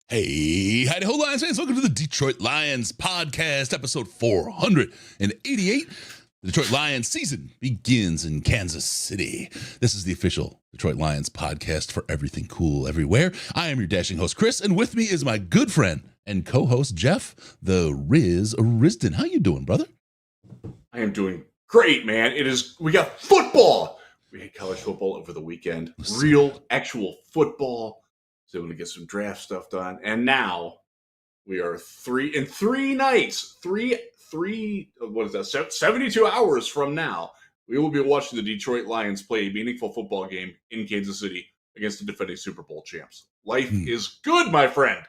Hey, howdy ho, Lions fans. Welcome to the Detroit Lions podcast, episode 488. The Detroit Lions season begins in Kansas City. This is the official Detroit Lions podcast for everything cool everywhere. I am your dashing host, Chris, and with me is my good friend and co-host, Jeff, the Riz Risden. How you doing, brother? I am doing great, man. We got football. We had college football over the weekend. Real, actual football. So we're going to get some draft stuff done. And now we are 3 nights, 72 hours from now, we will be watching the Detroit Lions play a meaningful football game in Kansas City against the defending Super Bowl champs. Life is good, my friend.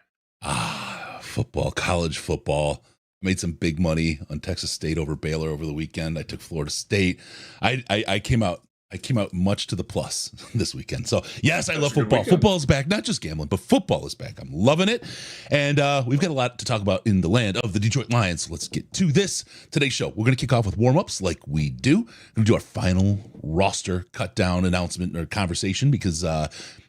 Football, college football. Made some big money on Texas State over Baylor over the weekend. I took Florida State. I came out much to the plus this weekend. So, yes, I love football. Football is back. Not just gambling, but football is back. I'm loving it. And we've got a lot to talk about in the land of the Detroit Lions. So let's get to this. Today's show, we're going to kick off with warm-ups like we do. We're going to do our final roster cut-down announcement or conversation because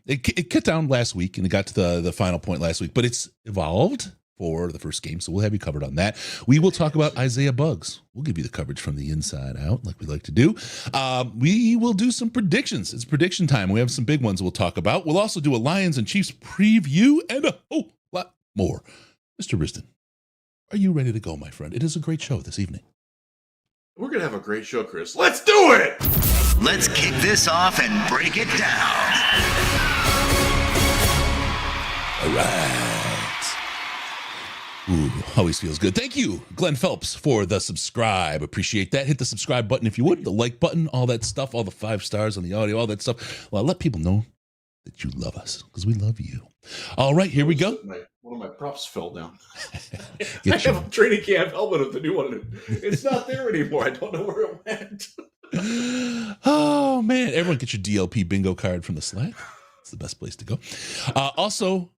it cut down last week and it got to the final point last week. But it's evolved for the first game, so we'll have you covered on that. We will talk about Isaiah Buggs. We'll give you the coverage from the inside out, like we like to do. We will do some predictions. It's prediction time. We have some big ones we'll talk about. We'll also do a Lions and Chiefs preview and a whole lot more. Mr. Risden, are you ready to go, my friend? It is a great show this evening. We're going to have a great show, Chris. Let's do it! Let's kick this off and break it down. All right. Ooh, always feels good. Thank you, Glenn Phelps, for the subscribe. Appreciate that. Hit the subscribe button if you would, the like button, all that stuff, all the 5 stars on the audio, all that stuff. Well, let people know that you love us because we love you. All right, here we go. One of my props fell down. I have a training camp helmet of the new one. It's not there anymore. I don't know where it went. Oh, man. Everyone get your DLP bingo card from the Slack. It's the best place to go. Also,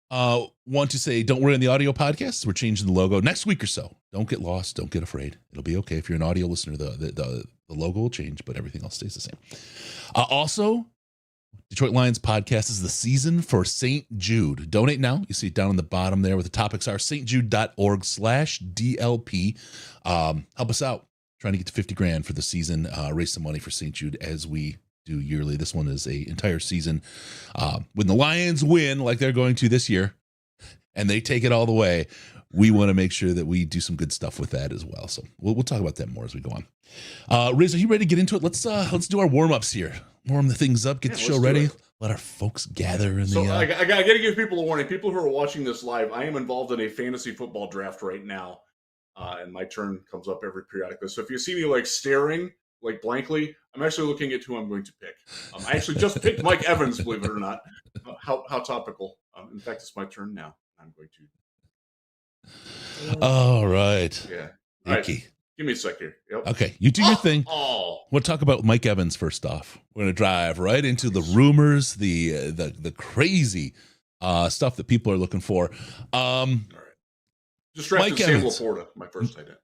want to say, don't worry on the audio podcast. We're changing the logo next week or so. Don't get lost. Don't get afraid. It'll be okay. If you're an audio listener, the logo will change, but everything else stays the same. Also, Detroit Lions podcast is the season for St. Jude. Donate now. You see it down on the bottom there where the topics are, stjude.org/DLP. Help us out. Trying to get to 50 grand for the season. Raise some money for St. Jude as we do yearly. This one is a entire season. When the Lions win like they're going to this year and they take it all the way, we want to make sure that we do some good stuff with that as well. So we'll talk about that more as we go on. Riz, are you ready to get into it? Let's do our warm-ups here. Warm the things up, get the show ready. Let our folks gather in the I got to give people a warning. People who are watching this live, I am involved in a fantasy football draft right now. And my turn comes up every periodically. So if you see me staring blankly, I'm actually looking at who I'm going to pick. I actually just picked Mike Evans, believe it or not. How topical. In fact, it's my turn now. I'm going to. All right. Yeah. Icky. Right. Give me a sec here. Yep. Okay, you do your thing. We'll talk about Mike Evans first off. We're going to drive right into the rumors, the crazy stuff that people are looking for. All right. Just drafted Sam Laporta, my first tight end.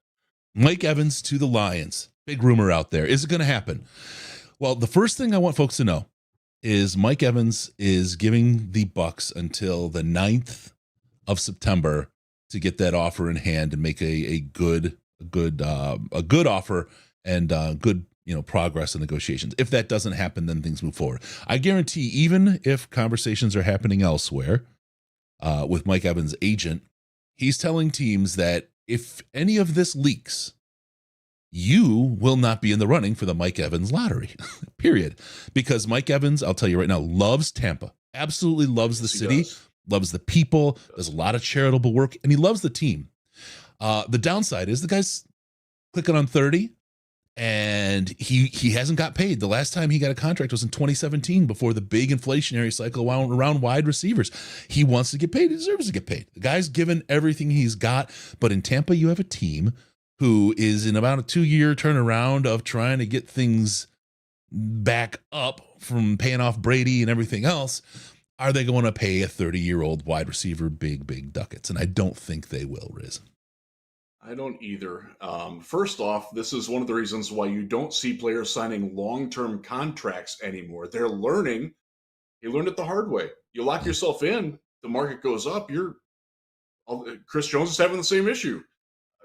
Mike Evans to the Lions. Big rumor out there. Is it going to happen? Well, the first thing I want folks to know is Mike Evans is giving the Bucs until the 9th of September to get that offer in hand and make a good offer and good progress in negotiations. If that doesn't happen, then things move forward. I guarantee, even if conversations are happening elsewhere with Mike Evans' agent, he's telling teams that if any of this leaks, you will not be in the running for the Mike Evans lottery, period. Because Mike Evans, I'll tell you right now, loves Tampa, absolutely loves the city, loves the people, does a lot of charitable work, and he loves the team. The downside is the guy's clicking on 30, and he hasn't got paid. The last time he got a contract was in 2017 before the big inflationary cycle around wide receivers. He wants to get paid. He deserves to get paid. The guy's given everything he's got, but in Tampa, you have a team who is in about a 2-year turnaround of trying to get things back up from paying off Brady and everything else. Are they going to pay a 30-year-old wide receiver big ducats? And I don't think they will, Riz. I don't either. First off, this is one of the reasons why you don't see players signing long-term contracts anymore. They're learning. You learned it the hard way. You lock yourself in, the market goes up, you're Chris Jones is having the same issue.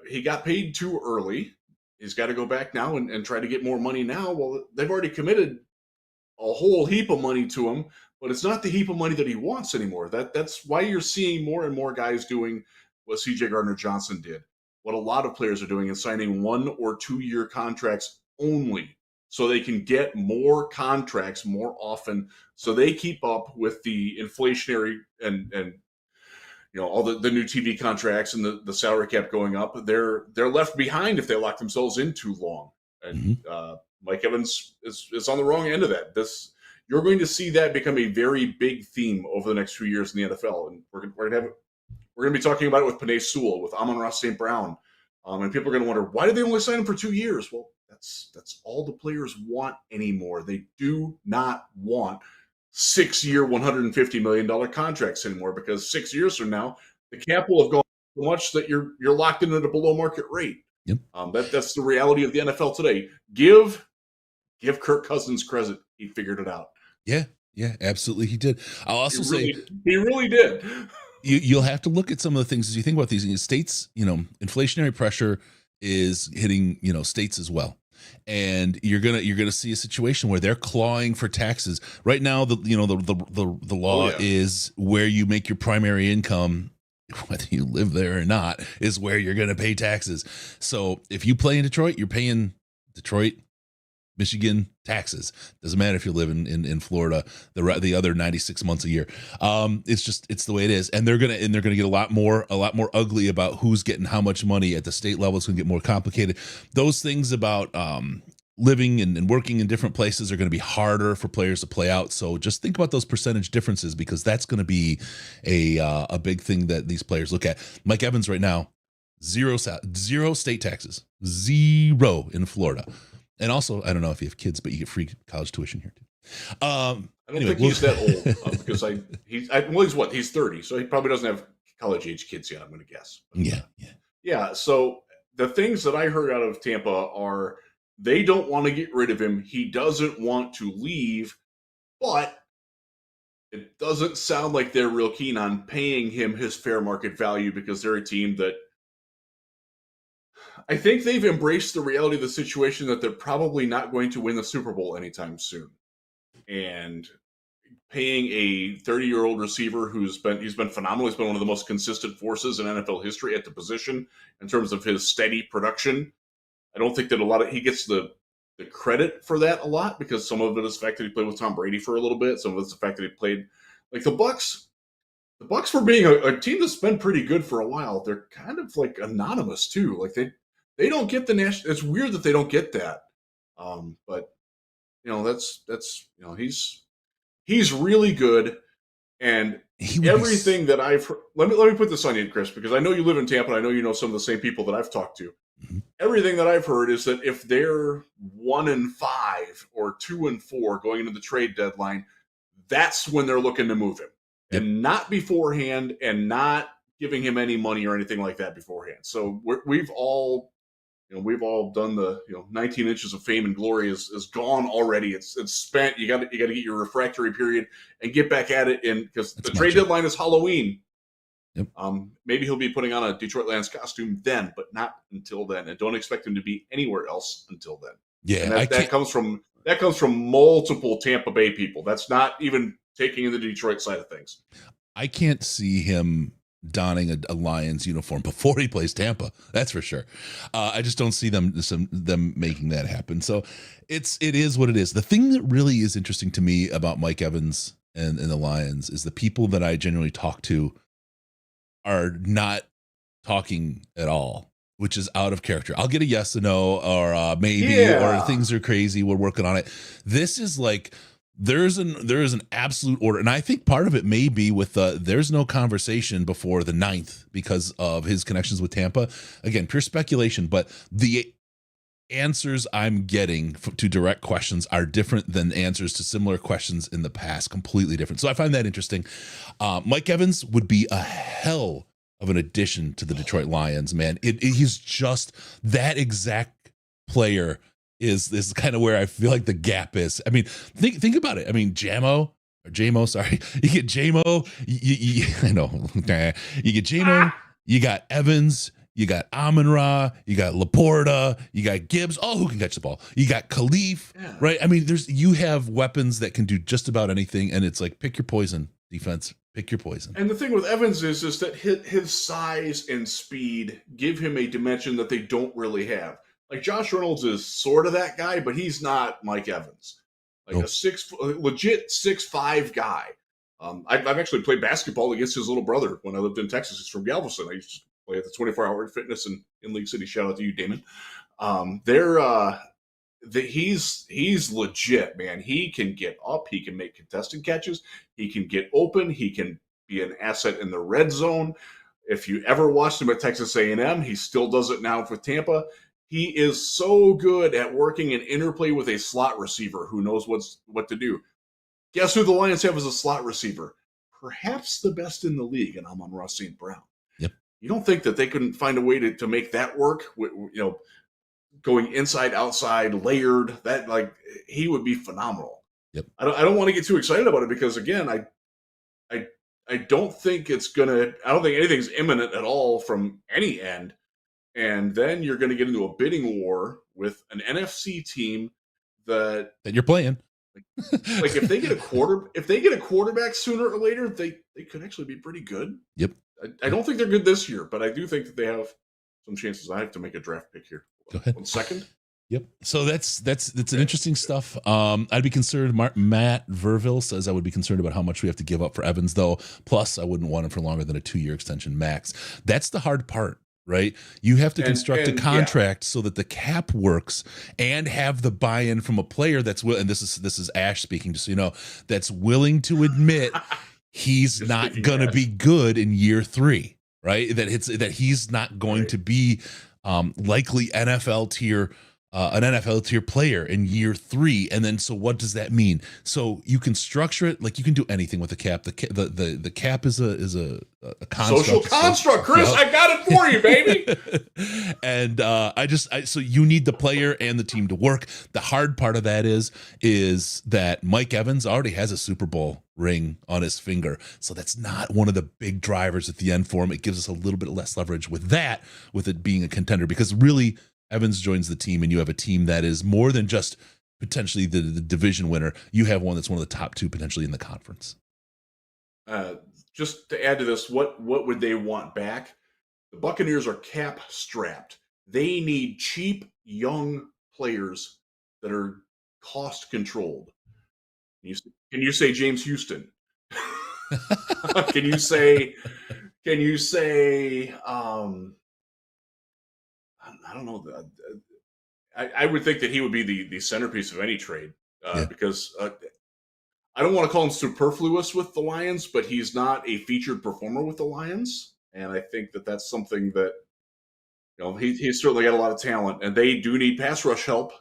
He got paid too early. He's got to go back now and try to get more money now. Well, they've already committed a whole heap of money to him, but it's not the heap of money that he wants anymore. That's why you're seeing more and more guys doing what CJ Gardner-Johnson did, what a lot of players are doing, is signing 1 or 2 year contracts only, so they can get more contracts more often, so they keep up with the inflationary and all the new TV contracts and the salary cap going up. They're left behind if they lock themselves in too long. And Mike Evans is on the wrong end of that. You're going to see that become a very big theme over the next few years in the NFL, and we're going to be talking about it with Penei Sewell, with Amon-Ra St. Brown, and people are going to wonder, why did they only sign him for 2 years? Well, that's all the players want anymore. They do not want 6-year, $150 million contracts anymore, because 6 years from now, the cap will have gone so much that you're locked in at a below market rate. Yep. That's the reality of the NFL today. Give Kirk Cousins credit; he figured it out. Yeah, absolutely, he did. I'll also say he really did. You'll have to look at some of the things as you think about these states. Inflationary pressure is hitting states as well, and you're gonna see a situation where they're clawing for taxes right now. The law is where you make your primary income, whether you live there or not, is where you're going to pay taxes. So if you play in Detroit, you're paying Detroit, Michigan taxes. Doesn't matter if you live in Florida the other 96 months a year. It's the way it is, and they're gonna get a lot more ugly about who's getting how much money at the state level. It's gonna get more complicated. Those things about living and working in different places are going to be harder for players to play out. So just think about those percentage differences, because that's going to be a big thing that these players look at. Mike Evans right now, zero state taxes, 0 in Florida. And also, I don't know if you have kids, but you get free college tuition here too. I don't think he's that old, because he's 30, so he probably doesn't have college age kids yet, I'm going to guess. But, yeah. So the things that I heard out of Tampa are, they don't want to get rid of him. He doesn't want to leave, but it doesn't sound like they're real keen on paying him his fair market value, because they're a team that, I think they've embraced the reality of the situation that they're probably not going to win the Super Bowl anytime soon. And paying a 30-year-old receiver he's been phenomenal. He's been one of the most consistent forces in NFL history at the position in terms of his steady production. I don't think that he gets the credit for that a lot, because some of it is the fact that he played with Tom Brady for a little bit. Some of it's the fact that he played like the Bucs. The Bucs, for being a team that's been pretty good for a while, they're kind of like anonymous too. Like they don't get the national. It's weird that they don't get that. But he's really good, and everything that I've heard, let me put this on you, Chris, because I know you live in Tampa, and I know you know some of the same people that I've talked to. Everything that I've heard is that if they're 1-5 or 2-4 going into the trade deadline, that's when they're looking to move him, and not beforehand, and not giving him any money or anything like that beforehand. So we've all done the 19 inches of fame and glory is gone already. It's spent. You got to get your refractory period and get back at it. Because the trade deadline is Halloween. Yep. Maybe he'll be putting on a Detroit Lions costume then, but not until then. And don't expect him to be anywhere else until then. Yeah, and that comes from multiple Tampa Bay people. That's not even taking in the Detroit side of things. I can't see him donning a Lions uniform before he plays Tampa. That's for sure. I just don't see them making that happen. So it is what it is. The thing that really is interesting to me about Mike Evans and the Lions is the people that I generally talk to are not talking at all, which is out of character. I'll get a yes or no, or maybe, or things are crazy, we're working on it. This is like, there is an absolute order, and I think part of it may be with there's no conversation before the 9th because of his connections with Tampa. Again, pure speculation, but the answers I'm getting to direct questions are different than answers to similar questions in the past, completely different. So I find that interesting. Mike Evans would be a hell of an addition to the Detroit Lions, man. He's just that exact player. Is kind of where I feel like the gap is. I mean, think about it. I mean, JMO, sorry. You get JMO, I know. You get JMO, You got Evans, you got Amon-Ra, you got Laporta, you got Gibbs. Oh, who can catch the ball? You got Khalif, right? I mean, you have weapons that can do just about anything, and it's like pick your poison, defense. Pick your poison. And the thing with Evans is that his size and speed give him a dimension that they don't really have. Like Josh Reynolds is sort of that guy, but he's not Mike Evans. Like a legit 6'5" guy. I've actually played basketball against his little brother when I lived in Texas. He's from Galveston. I used to play at the 24-hour fitness in League City. Shout out to you, Damon. He's legit, man. He can get up. He can make contested catches. He can get open. He can be an asset in the red zone. If you ever watched him at Texas A&M, he still does it now for Tampa. He is so good at working an interplay with a slot receiver who knows what to do. Guess who the Lions have as a slot receiver? Perhaps the best in the league, and Amon-Ra St. Brown. Yep. You don't think that they couldn't find a way to make that work? Going inside, outside, layered. That he would be phenomenal. Yep. I don't want to get too excited about it because again, I don't think it's gonna. I don't think anything's imminent at all from any end. And then you're going to get into a bidding war with an NFC team that you're playing. Like if they get a quarterback sooner or later, they could actually be pretty good. Yep. I don't think they're good this year, but I do think that they have some chances. I have to make a draft pick here. Go ahead. 1 second. Yep. So that's an interesting stuff. I'd be concerned. Matt Verville says I would be concerned about how much we have to give up for Evans, though. Plus, I wouldn't want him for longer than a 2-year extension max. That's the hard part. Right, you have to construct a contract so that the cap works and have the buy-in from a player that's and this is Ash speaking, just so you know, that's willing to admit he's not going to be good in year 3, right? That he's not going to be likely NFL tier. An NFL tier player in year 3, and then so what does that mean? So you can structure it like you can do anything with the cap. The cap is a construct, social construct, Chris. I got it for you, baby. And so you need the player and the team to work. The hard part of that is that Mike Evans already has a Super Bowl ring on his finger, so that's not one of the big drivers at the end for him. It gives us a little bit less leverage with it being a contender, because really, Evans joins the team, and you have a team that is more than just potentially the division winner. You have one that's one of the top 2 potentially in the conference. Just to add to this, what would they want back? The Buccaneers are cap strapped. They need cheap young players that are cost controlled. Can you say James Houston? Can you say? I don't know. I would think that he would be the centerpiece of any trade because I don't want to call him superfluous with the Lions, but he's not a featured performer with the Lions. And I think that that's something that, he's certainly got a lot of talent, and they do need pass rush help.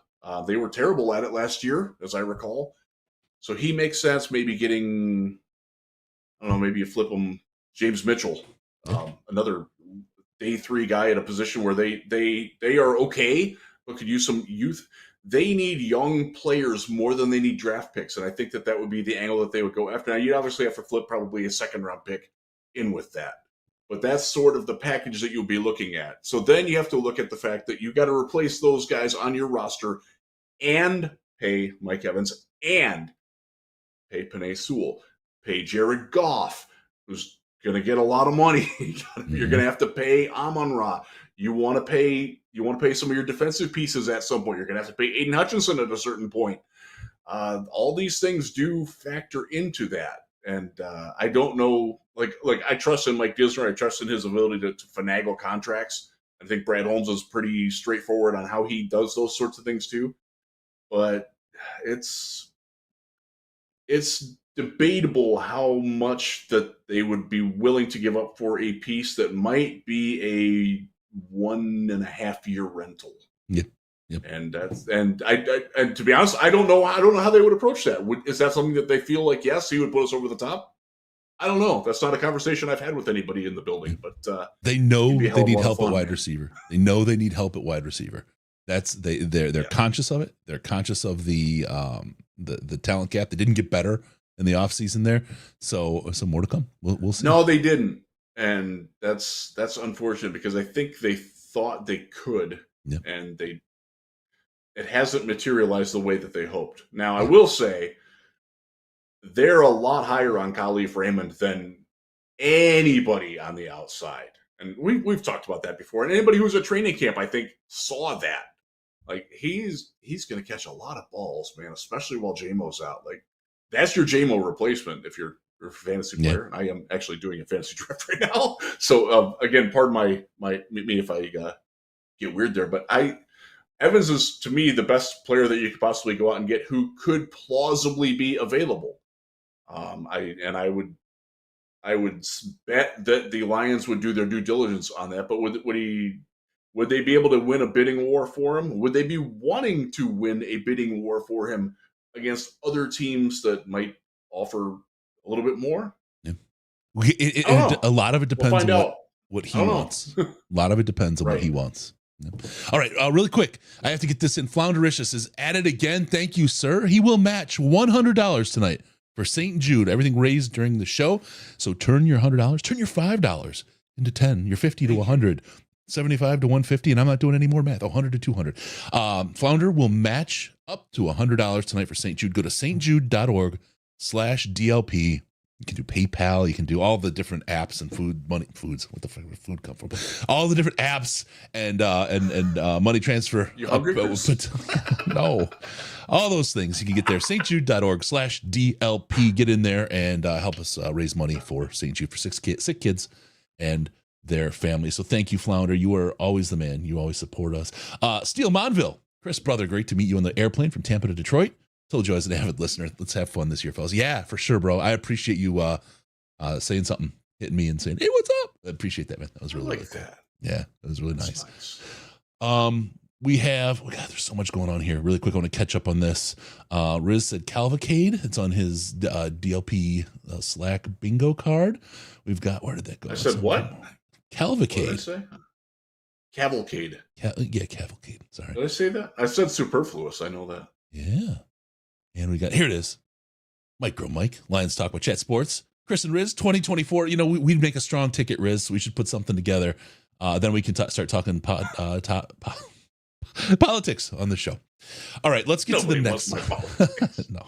They were terrible at it last year, as I recall. So he makes sense. Maybe getting, I don't know, maybe you flip him James Mitchell, another day 3 guy at a position where they are okay, but could use some youth. They need young players more than they need draft picks, and I think that would be the angle that they would go after. Now, you'd obviously have to flip probably a 2nd-round pick in with that, but that's sort of the package that you'll be looking at. So then you have to look at the fact that you got to replace those guys on your roster and pay Mike Evans and pay Penei Sewell, pay Jared Goff, who's going to get a lot of money. You're going to have to pay Amon-Ra. You want to pay some of your defensive pieces at some point. You're going to have to pay Aiden Hutchinson at a certain point. All these things do factor into that. And I don't know, like I trust in Mike Gisner. I trust in his ability to finagle contracts. I think Brad Holmes is pretty straightforward on how he does those sorts of things too. But it's debatable how much that they would be willing to give up for a piece that might be a 1.5-year rental. Yep. And to be honest, I don't know how they would approach that. Is that something that they feel like, yes, he would put us over the top? I don't know. That's not a conversation I've had with anybody in the building, but they know they need help at wide receiver. They know they need help at wide receiver. They're conscious of it. They're conscious of the talent gap. They didn't get better in the offseason there. So more to come. We'll see. No, they didn't. and that's unfortunate because I think they thought they could, Yeah. and it hasn't materialized the way that they hoped. Now, I will say they're a lot higher on Khalif Raymond than anybody on the outside. And we've talked about that before. And anybody who's at training camp, I think, saw that. Like, he's going to catch a lot of balls, man, especially while JMO's out. Like, that's your JMO replacement if you're a fantasy player. I am actually doing a fantasy draft right now. So, again, pardon me if I get weird there. But Evans is, to me, the best player that you could possibly go out and get who could plausibly be available. I would bet that the Lions would do their due diligence on that. But would they be able to win a bidding war for him? Would they be wanting to win a bidding war for him against other teams that might offer a little bit more? Yeah. A lot of it depends on what he wants. A lot of it depends on what he wants. Yeah. All right, really quick. I have to get this in. Floundericious is at it again. Thank you, sir. He will match $100 tonight for St. Jude. Everything raised during the show. So turn your $100, turn your $5 into 10, your 50 to 100, 75 to 150, and I'm not doing any more math. 100 to 200. Flounder will match up to $100 tonight for St. Jude. Go to stjude.org/DLP. You can do PayPal. You can do all the different apps and foods. What the fuck would food come from? All the different apps and money transfer. You hungry? No, all those things you can get there. stjude.org/DLP. Get in there and help us raise money for St. Jude for sick kids and their families. So thank you, Flounder. You are always the man. You always support us. Steele Monville, Chris, brother, great to meet you on the airplane from Tampa to Detroit. Told you I was an avid listener. Let's have fun this year, fellas. Yeah, for sure, bro. I appreciate you saying something, hitting me and saying, "Hey, what's up?" I appreciate that, man. That was really cool. Yeah, that was really nice. We have, there's so much going on here. Really quick, I want to catch up on this. Riz said Cavalcade. It's on his DLP Slack bingo card. We've got, where did that go? I said what? Cavalcade. What did I say? Cavalcade. Yeah, Cavalcade. Sorry. Did I say that? I said superfluous. I know that. Yeah. And we got, here it is. Micro Mike, Lions Talk with Chat Sports. Chris and Riz, 2024. You know, we'd make a strong ticket, Riz. So we should put something together. Then we can start talking politics on the show. All right, let's get to the next one. No,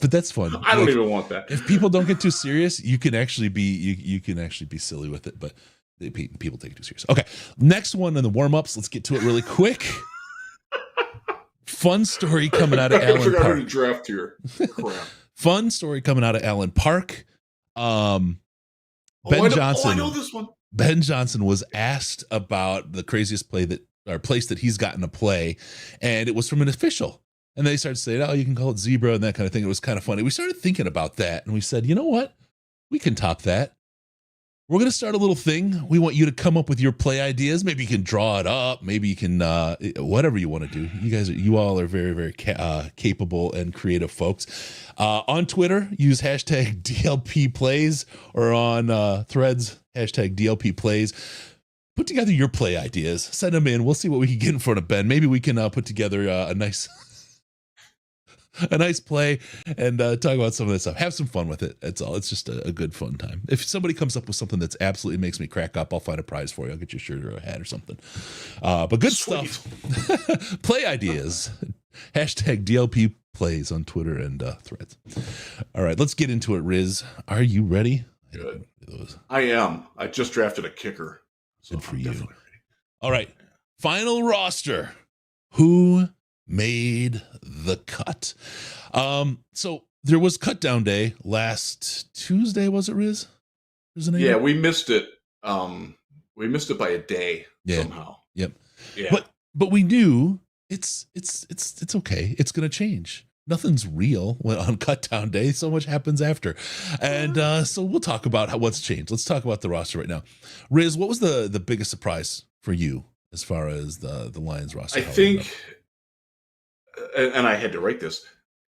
but that's fun. I don't even want that. If people don't get too serious, you can actually be you can actually be silly with it, but people take it too serious. Okay, next one in the warm-ups. Let's get to it really quick. Fun story coming out of Allen Park. To draft here. Crap. Fun story coming out of Allen Park. Ben Johnson. I know this one. Ben Johnson was asked about the craziest place that he's gotten to play, and it was from an official. And they started saying, "Oh, you can call it zebra," and that kind of thing. It was kind of funny. We started thinking about that, and we said, "You know what? We can top that. We're going to start a little thing. We want you to come up with your play ideas. Maybe you can draw it up. Maybe you can, whatever you want to do. You all are very, very capable and creative folks. On Twitter, use hashtag DLP plays, or on Threads, hashtag DLP plays. Put together your play ideas. Send them in. We'll see what we can get in front of Ben. Maybe we can put together a nice play and talk about some of this stuff. Have some fun with it. That's all. It's just a good fun time. If somebody comes up with something that's absolutely makes me crack up, I'll find a prize for you. I'll get you a shirt or a hat or something. But good stuff. Play ideas. Hashtag DLP plays on Twitter and Threads. All right, let's get into it, Riz. Are you ready? Good. I am. I just drafted a kicker. So good for you. All right. Final roster. Who made the cut? So there was cut down day last Tuesday, was it, Riz? Yeah, we missed it. We missed it by a day somehow. Yep. Yeah. But we knew it's okay. It's gonna change. Nothing's real on cut down day. So much happens after. And so we'll talk about what's changed. Let's talk about the roster right now. Riz, what was the biggest surprise for you as far as the Lions roster? I think, and I had to write this,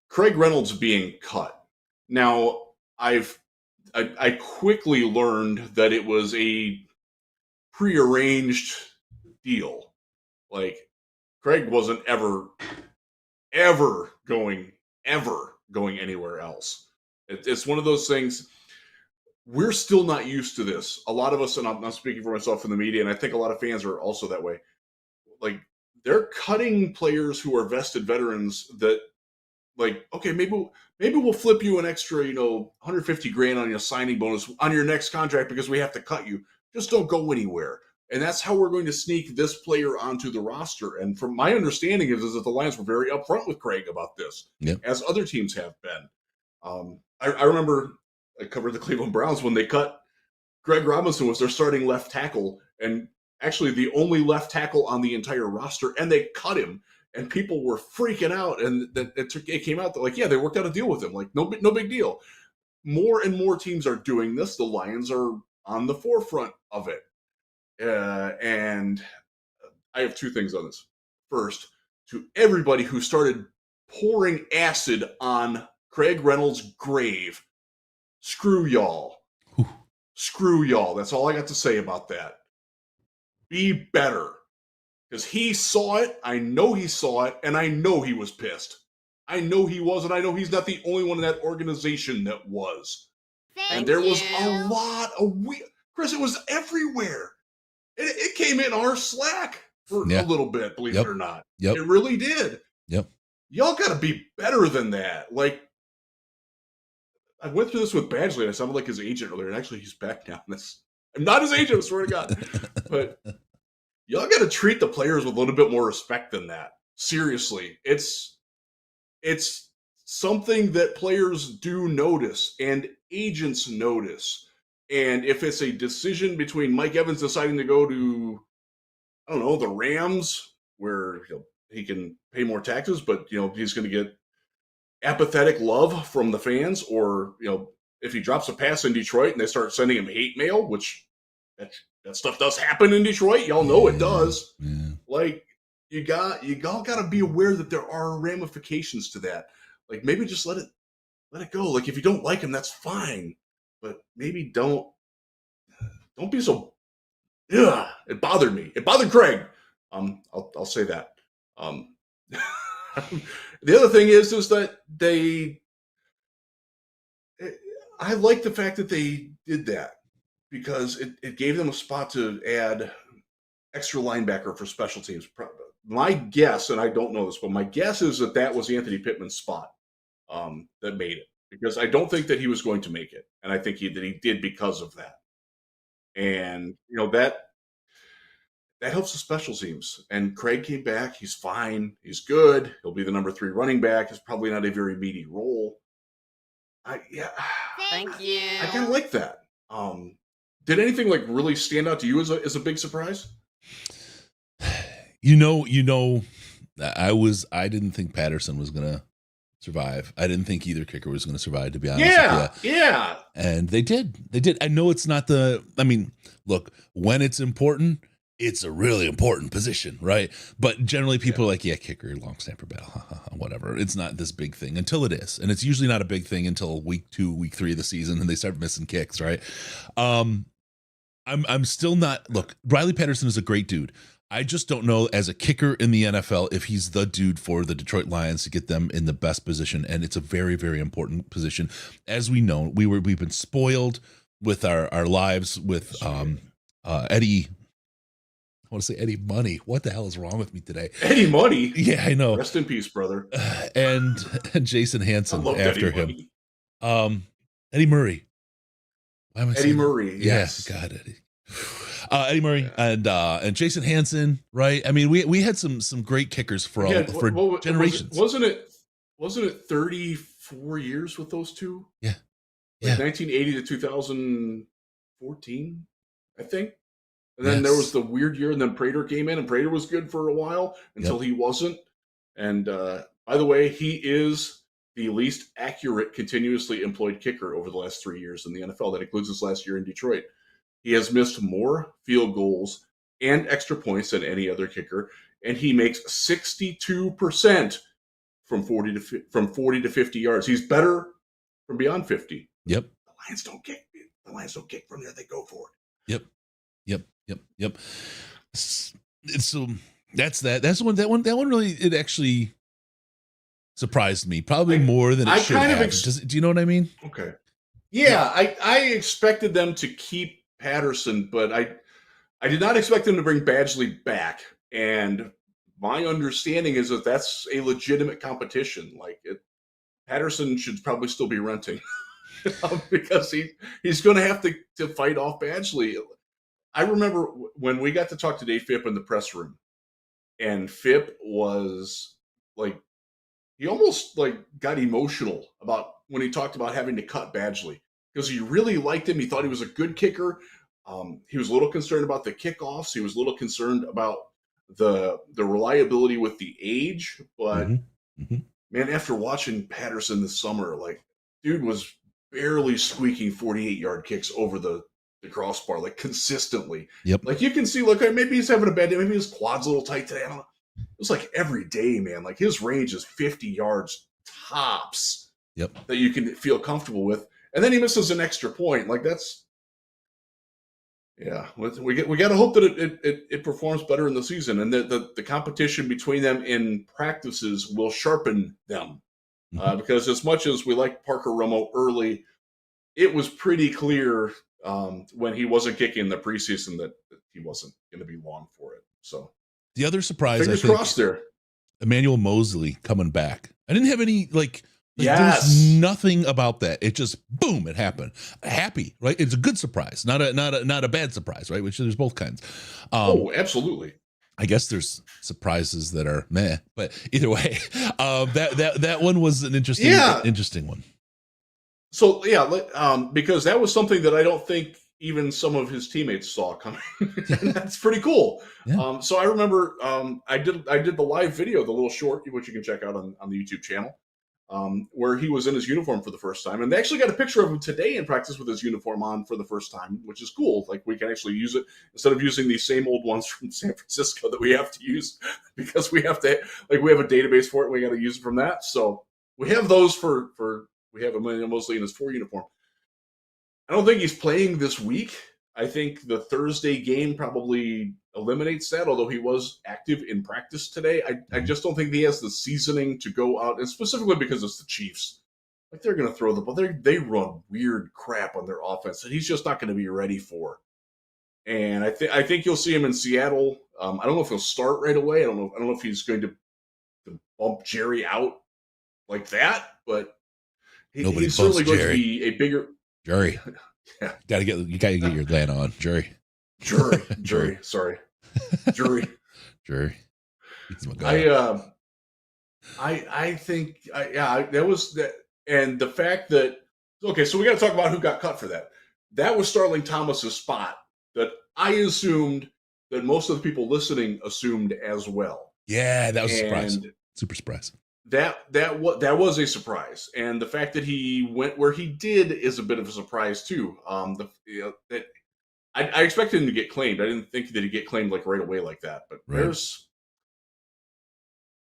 Craig Reynolds being cut. Now, I quickly learned that it was a prearranged deal. Like, Craig wasn't ever going anywhere else. It's one of those things. we're still not used to this. A lot of us, and I'm not speaking for myself in the media, and I think a lot of fans are also that way. Like, they're cutting players who are vested veterans that, like, okay, maybe we'll flip you an extra, 150 grand on your signing bonus on your next contract because we have to cut you. Just don't go anywhere. And that's how we're going to sneak this player onto the roster. And from my understanding is that the Lions were very upfront with Craig about this, as other teams have been. I remember I covered the Cleveland Browns when they cut Greg Robinson was their starting left tackle, and actually the only left tackle on the entire roster, and they cut him, and people were freaking out. And it came out that, like, yeah, they worked out a deal with him, like no big deal. More and more teams are doing this. The Lions are on the forefront of it, and I have two things on this. First, to everybody who started pouring acid on Craig Reynolds' grave, screw y'all. Screw y'all. That's all I got to say about that. Be better. Because he saw it, I know he saw it, and I know he was pissed. I know he was, and I know he's not the only one in that organization that was. And there was a lot of Chris, it was everywhere. It came in our Slack for a little bit, believe it or not. It really did. Y'all got to be better than that. Like, I went through this with Badgley. I sounded like his agent earlier, and actually he's back now. I'm not his agent, I swear to God. But y'all got to treat the players with a little bit more respect than that. Seriously. It's something that players do notice and agents notice. And if it's a decision between Mike Evans deciding to go to, I don't know, the Rams, where he can pay more taxes, but he's going to get apathetic love from the fans, or if he drops a pass in Detroit and they start sending him hate mail, which that stuff does happen in Detroit, y'all know it does. Like, you all got to be aware that there are ramifications to that. Like, maybe just let it go. Like, if you don't like him, that's fine, but maybe don't be so. Yeah, it bothered me. It bothered Craig. I'll say that. The other thing is that I like the fact that they did that, because it gave them a spot to add extra linebacker for special teams. My guess, and I don't know this, but my guess is that was Anthony Pittman's spot that made it, because I don't think that he was going to make it, and I think that he did because of that. And that helps the special teams. And Craig came back. He's fine. He's good. He'll be the number 3 running back. It's probably not a very meaty role. Thank you. I kind of like that. Did anything like really stand out to you as a big surprise? I didn't think Patterson was gonna survive. I didn't think either kicker was gonna survive, to be honest. Yeah. And they did. I know it's not look, when it's important, it's a really important position, right? But generally people are like, yeah, kicker, long snapper, battle, whatever. It's not this big thing until it is. And it's usually not a big thing until week 2, week 3 of the season, and they start missing kicks, right? I'm still not, look, Riley Patterson is a great dude. I just don't know, as a kicker in the NFL, if he's the dude for the Detroit Lions to get them in the best position. And it's a very, very important position. As we know, we've been spoiled with our lives with Eddie. I want to say Eddie Money. What the hell is wrong with me today? Eddie Money? Yeah, I know. Rest in peace, brother. And Jason Hansen after him. Money. Eddie Murray. Why am I Eddie Murray, yes. God, Eddie. Eddie Murray and Jason Hansen, right? I mean, we had some great kickers for generations. Wasn't it 34 years with those two? Yeah. Like 1980 to 2014, I think. And then there was the weird year, and then Prater came in, and Prater was good for a while until he wasn't. And by the way, he is the least accurate continuously employed kicker over the last 3 years in the NFL. That includes his last year in Detroit. He has missed more field goals and extra points than any other kicker, and he makes 62% from 40 to 50 yards. He's better from beyond 50. Yep. The Lions don't kick from there; they go for it. Yep. So that's that. That's one. That one really, it actually surprised me, probably more than it should have. Do you know what I mean? Okay. Yeah, I expected them to keep Patterson, but I did not expect them to bring Badgley back. And my understanding is that that's a legitimate competition. Like Patterson should probably still be renting because he's going to have to fight off Badgley. I remember when we got to talk to Dave Phipp in the press room, and Phipp was like, he almost like got emotional about when he talked about having to cut Badgley because he really liked him. He thought he was a good kicker. He was a little concerned about the kickoffs. He was a little concerned about the reliability with the age. But man, after watching Patterson this summer, like dude was barely squeaking 48-yard kicks over the crossbar, like consistently. Yep. Like you can see, like maybe he's having a bad day. Maybe his quad's a little tight today. I don't know. It was like every day, man. Like his range is 50 yards tops. Yep. That you can feel comfortable with. And then he misses an extra point. Like that's, yeah, we got to hope that it performs better in the season, and that the competition between them in practices will sharpen them. Because as much as we like Parker Romo early, it was pretty clear when he wasn't kicking in the preseason that he wasn't going to be long for it. So the other surprise, fingers crossed there. Emmanuel Mosley coming back. I didn't have any yes. There was nothing about that. It just boom, it happened. Happy, right? It's a good surprise, not a bad surprise, right? Which there's both kinds. Absolutely. I guess there's surprises that are meh, but either way, that one was an interesting one. So yeah, because that was something that I don't think even some of his teammates saw coming. And that's pretty cool. Yeah. So I remember I did the live video, the little short, which you can check out on the YouTube channel. Where he was in his uniform for the first time. And they actually got a picture of him today in practice with his uniform on for the first time, which is cool. Like we can actually use it instead of using these same old ones from San Francisco that we have to use because we have a database for it. And we got to use it from that. So we have those we have Emmanuel Mosley in his 4 uniform. I don't think he's playing this week. I think the Thursday game probably eliminates that, although he was active in practice today. I just don't think he has the seasoning to go out, and specifically because it's the Chiefs. Like they're going to throw the ball. They run weird crap on their offense that he's just not going to be ready for. And I think you'll see him in Seattle. I don't know if he'll start right away. I don't know if he's going to bump Jerry out like that, but he's certainly going to be a bigger Jerry. Yeah, you gotta get your Atlanta on, Jerry. Sorry, Jury. He's my guy. I think that was that, and the fact that okay, so we got to talk about who got cut for that. That was Starling Thomas's spot that I assumed that most of the people listening assumed as well. Yeah, that was a surprise. Super surprise. That was a surprise, and the fact that he went where he did is a bit of a surprise too. That I expected him to get claimed. I didn't think that he'd get claimed like right away like that. But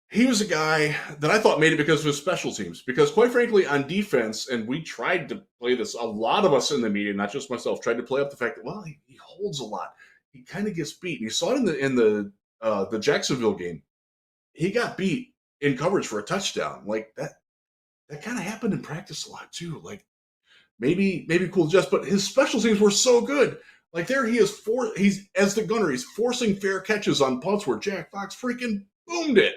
he was a guy that I thought made it because of his special teams. Because quite frankly, on defense, and we tried to play this. A lot of us in the media, not just myself, tried to play up the fact that he holds a lot. He kind of gets beat. And you saw it in the Jacksonville game. He got beat in coverage for a touchdown. Like that kind of happened in practice a lot too. Like maybe cool just, but his special teams were so good. Like there he's as the gunner, he's forcing fair catches on punts where Jack Fox freaking boomed it.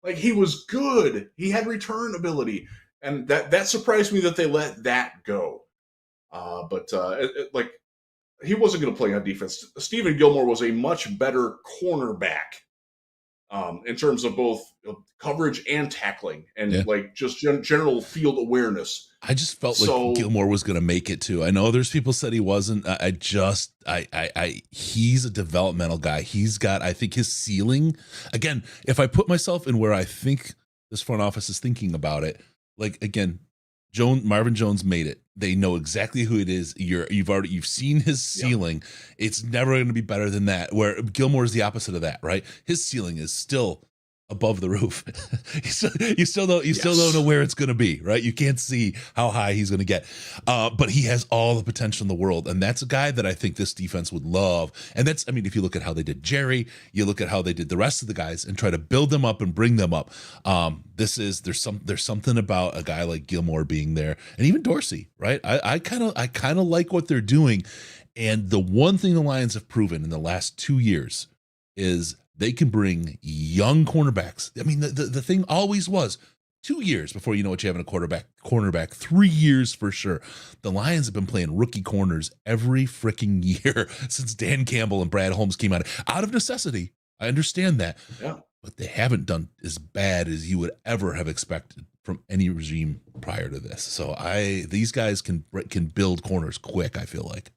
Like he was good. He had return ability. And that surprised me that they let that go. But he wasn't going to play on defense. Stephen Gilmore was a much better cornerback in terms of both coverage and tackling and just general field awareness. I just felt like Gilmore was going to make it too. I know there's people said he wasn't. He's a developmental guy. I think his ceiling, again, if I put myself in where I think this front office is thinking about it, like again, Marvin Jones made it. They know exactly who it is. You've seen his ceiling. It's never going to be better than that. Where Gilmore is the opposite of that, right? His ceiling is still above the roof. You still don't know where it's going to be, right? You can't see how high he's going to get. But he has all the potential in the world. And that's a guy that I think this defense would love. And that's, I mean, if you look at how they did Jerry, you look at how they did the rest of the guys and try to build them up and bring them up. There's something about a guy like Gilmore being there, and even Dorsey, right? I kind of like what they're doing. And the one thing the Lions have proven in the last 2 years is they can bring young cornerbacks. I mean, the thing always was 2 years before you know what you have in a cornerback, 3 years for sure. The Lions have been playing rookie corners every freaking year since Dan Campbell and Brad Holmes came out of necessity. I understand that. Yeah. But they haven't done as bad as you would ever have expected from any regime prior to this. So these guys can build corners quick, I feel like.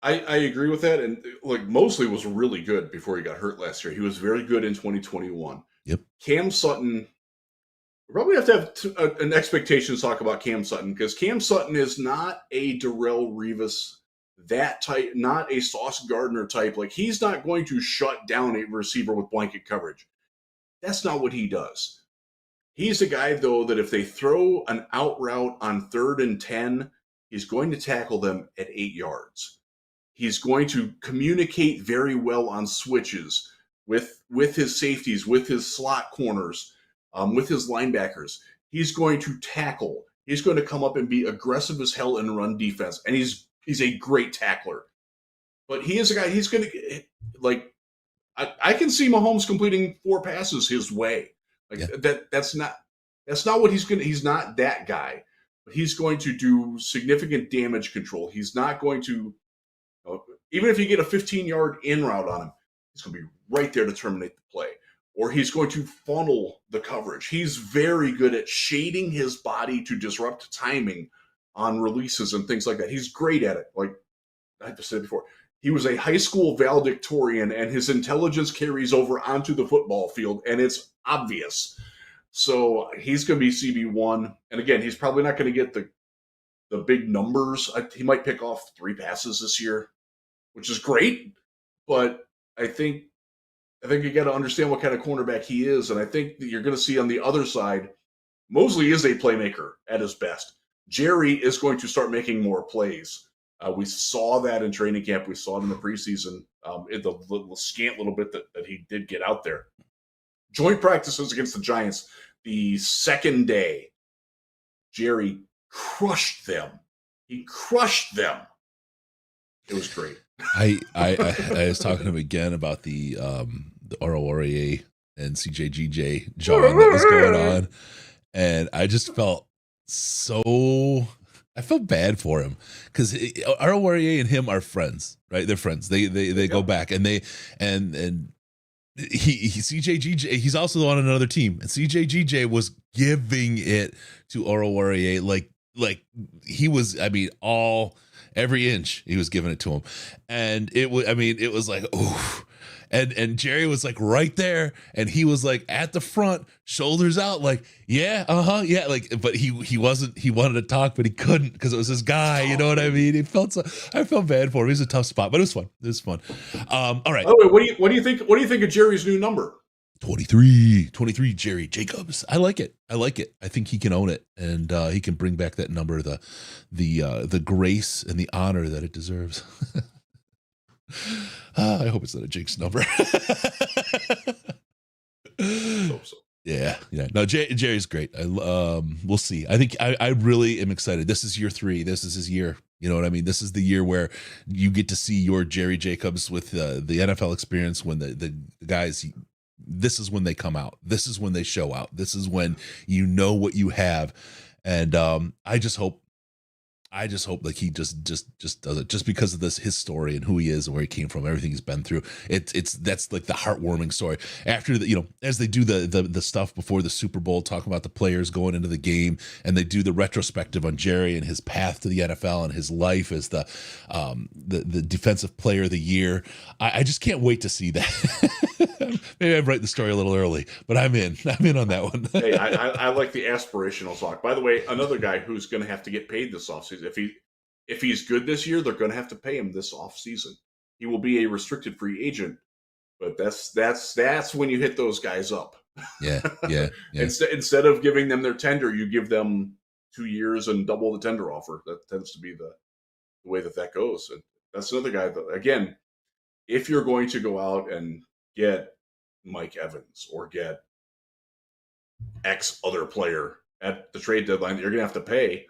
I agree with that. And like Mosley was really good before he got hurt last year. He was very good in 2021. Yep. Cam Sutton, we probably have to have an expectation to talk about Cam Sutton, because Cam Sutton is not a Darrelle Revis, that type, not a Sauce Gardner type. Like, he's not going to shut down a receiver with blanket coverage. That's not what he does. He's a guy, though, that if they throw an out route on 3rd and 10, he's going to tackle them at 8 yards. He's going to communicate very well on switches with his safeties, with his slot corners, with his linebackers. He's going to tackle. He's going to come up and be aggressive as hell in run defense, and he's a great tackler. But he is a guy, he's going to, like, I can see Mahomes completing 4 passes his way. Like, yeah. That's not what he's not that guy. But he's going to do significant damage control. He's not going to, even if you get a 15-yard in route on him, he's going to be right there to terminate the play. Or he's going to funnel the coverage. He's very good at shading his body to disrupt timing on releases and things like that. He's great at it. Like I've said before, he was a high school valedictorian, and his intelligence carries over onto the football field, and it's obvious. So he's going to be CB1. And again, he's probably not going to get the big numbers. He might pick off 3 passes this year, which is great. But I think you got to understand what kind of cornerback he is. And I think that you're going to see on the other side, Mosley is a playmaker at his best. Jerry is going to start making more plays. We saw that in training camp. We saw it in the preseason, in the scant little bit that he did get out there. Joint practices against the Giants, the second day, Jerry crushed them. He crushed them. It was great. I was talking to him again about the Arrowhead and CJGJ John that was going on, and I just felt I felt bad for him, because Arrowhead and him are friends, right? They're friends. They go back, and he CJGJ, he's also on another team, and CJGJ was giving it to Arrowhead like he was, I mean, every inch he was giving it to him. And it was like, ooh. And Jerry was like right there, and he was like at the front, shoulders out, like, yeah, yeah, like, but he wasn't, he wanted to talk, but he couldn't, because it was this guy, you know what I mean? I felt bad for him. It was a tough spot, but it was fun. All right. By the way, what do you think of Jerry's new number? 23 Jerry Jacobs. I like it. I think he can own it, and he can bring back that number, the grace and the honor that it deserves. I hope it's not a jinx number. I hope so. Yeah. No, Jerry's great. We'll see. I think I really am excited. This is year 3. This is his year. You know what I mean? This is the year where you get to see your Jerry Jacobs with the NFL experience, when the guys. This is when they come out. This is when they show out. This is when you know what you have. And I just hope like he just does it, just because of his story and who he is and where he came from, everything he's been through. That's like the heartwarming story. After as they do the stuff before the Super Bowl, talking about the players going into the game, and they do the retrospective on Jerry and his path to the NFL and his life as the defensive player of the year. I just can't wait to see that. Maybe I write the story a little early, but I'm in on that one. Hey, I like the aspirational talk. By the way, another guy who's going to have to get paid this offseason. If he's good this year, they're going to have to pay him this offseason. He will be a restricted free agent, but that's when you hit those guys up. Yeah. Instead of giving them their tender, you give them 2 years and double the tender offer. That tends to be the way that goes. And that's another guy that, again, if you're going to go out and get Mike Evans or get X other player at the trade deadline that you're going to have to pay,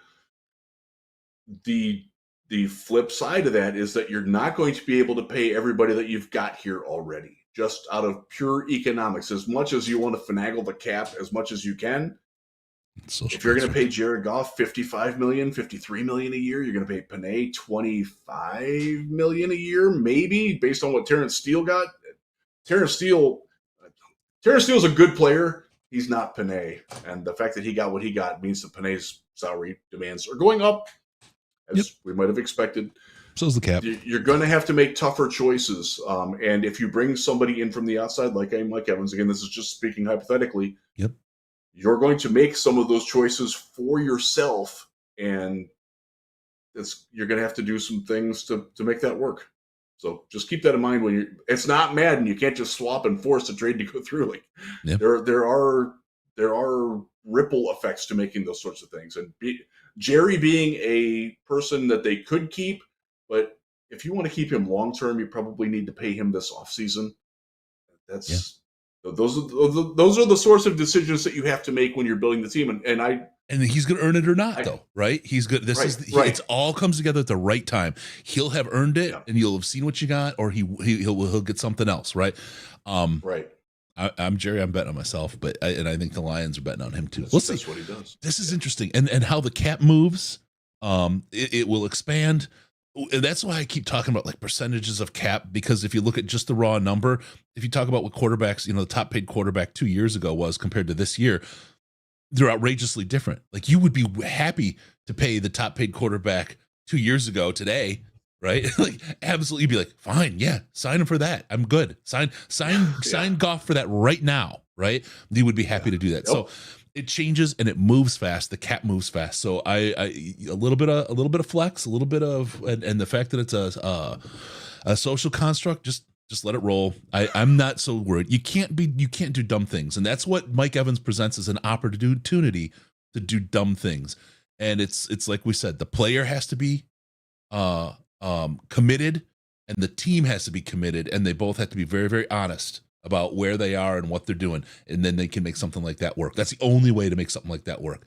the flip side of that is that you're not going to be able to pay everybody that you've got here already, just out of pure economics. As much as you want to finagle the cap as much as you can, if you're going to pay Jared Goff $55 million, $53 million a year, you're going to pay Panay $25 million a year, maybe, based on what Terrence Steele got. Terrence Steele's a good player. He's not Panay. And the fact that he got what he got means that Panay's salary demands are going up, as we might have expected. So's the cap. You're going to have to make tougher choices. And if you bring somebody in from the outside, like Mike Evans, again, this is just speaking hypothetically, you're going to make some of those choices for yourself, and you're going to have to do some things to make that work. So just keep that in mind when it's not Madden. You can't just swap and force a trade to go through. Like there are ripple effects to making those sorts of things. And Jerry being a person that they could keep, but if you want to keep him long term, you probably need to pay him this offseason. Those are the sorts of decisions that you have to make when you're building the team. And he's going to earn it or not, though, right? He's good. It's all comes together at the right time. He'll have earned it, and you'll have seen what you got, or he'll get something else, right? Right. I'm Jerry. I'm betting on myself, but I think the Lions are betting on him too. Let's see. That's what he does. This is interesting, and how the cap moves. It will expand. And that's why I keep talking about like percentages of cap, because if you look at just the raw number, if you talk about what quarterbacks, the top paid quarterback 2 years ago was compared to this year, they're outrageously different. Like you would be happy to pay the top paid quarterback 2 years ago today, right? Like absolutely, you'd be like, fine, yeah, sign him for that. I'm good. Sign Goff for that right now, right? You would be happy to do that. So it changes and it moves fast. The cap moves fast. So a little bit of flex, a little bit of, and the fact that it's a social construct, just let it roll. I'm not so worried. You can't do dumb things. And that's what Mike Evans presents as an opportunity to do dumb things. And it's like we said, the player has to be committed and the team has to be committed, and they both have to be very, very honest about where they are and what they're doing. And then they can make something like that work. That's the only way to make something like that work.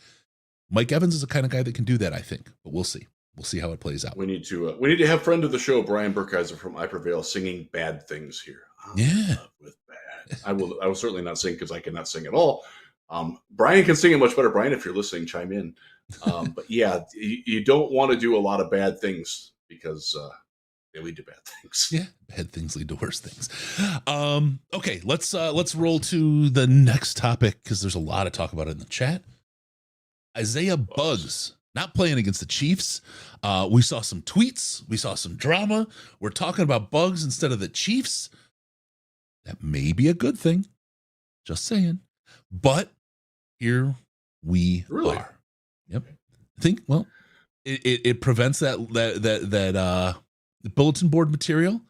Mike Evans is the kind of guy that can do that, I think, but we'll see. We'll see how it plays out. We need to have friend of the show, Brian Burkheiser from I Prevail, singing Bad Things here. With bad. I will certainly not sing because I cannot sing at all. Brian can sing it much better. Brian, if you're listening, chime in. But yeah, you don't want to do a lot of bad things because they lead to bad things. Yeah, bad things lead to worse things. Okay, let's roll to the next topic because there's a lot to talk about in the chat. Isaiah Bugs not playing against the Chiefs. We saw some tweets. We saw some drama. We're talking about Bugs instead of the Chiefs. That may be a good thing. Just saying. But here we are. Yep. I think, well, it prevents that bulletin board material.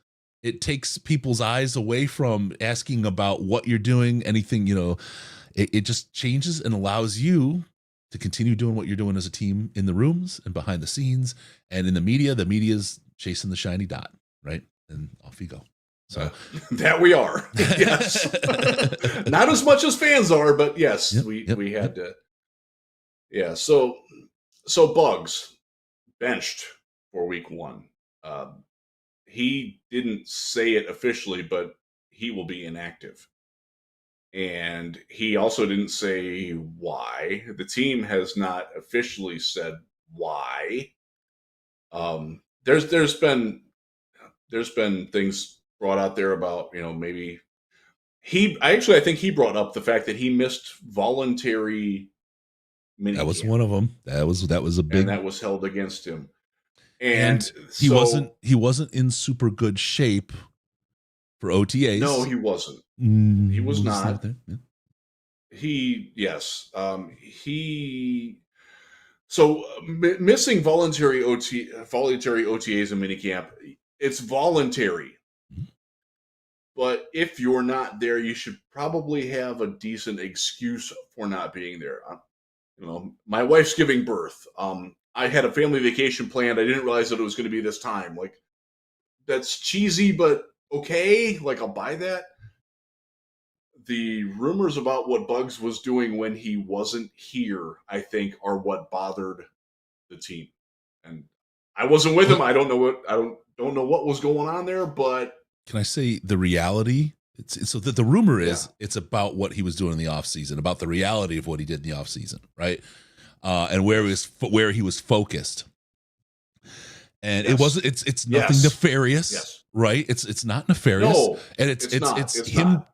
It takes people's eyes away from asking about what you're doing, anything, it just changes and allows you to continue doing what you're doing as a team in the rooms and behind the scenes and in the media's chasing the shiny dot, right? And off you go. So that we are. Yes. Not as much as fans are, but yes, we had to. Yeah. So Bugs benched for week 1. He didn't say it officially, but he will be inactive. And he also didn't say why. The team has not officially said why. There's been things brought out there about, maybe I think he brought up the fact that he missed voluntary minicamp. That was one of them. That was a big, and that was held against him. And he wasn't in super good shape for OTAs. No, he wasn't. He was not. Yeah. Missing voluntary OTAs and minicamp, it's voluntary. But if you're not there, you should probably have a decent excuse for not being there. My wife's giving birth. I had a family vacation planned. I didn't realize that it was going to be this time. Like, that's cheesy, but okay. Like, I'll buy that. The rumors about what Bugs was doing when he wasn't here, I think, are what bothered the team. And I wasn't with him. I don't know what was going on there, but can I say the reality? It's so that the rumor is it's about what he was doing in the offseason, about the reality of what he did in the offseason, right? And where he was focused. And it wasn't. It's nothing nefarious, right? It's not nefarious, no, and it's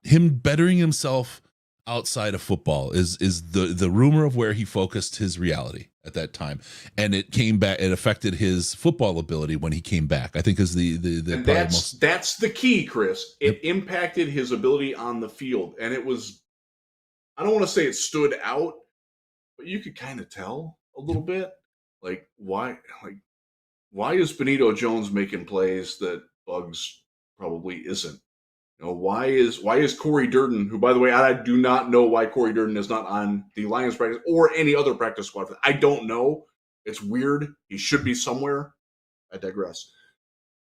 him bettering himself outside of football is the rumor of where he focused his reality at that time, and it came back. It affected his football ability when he came back. I think is the and that's the key, Chris. It impacted his ability on the field, and it was. I don't want to say it stood out, but you could kind of tell a little bit, like why is Benito Jones making plays that Bugs probably isn't? Why is Corey Durden, who, by the way, I do not know why Corey Durden is not on the Lions practice or any other practice squad. I don't know. It's weird. He should be somewhere. I digress.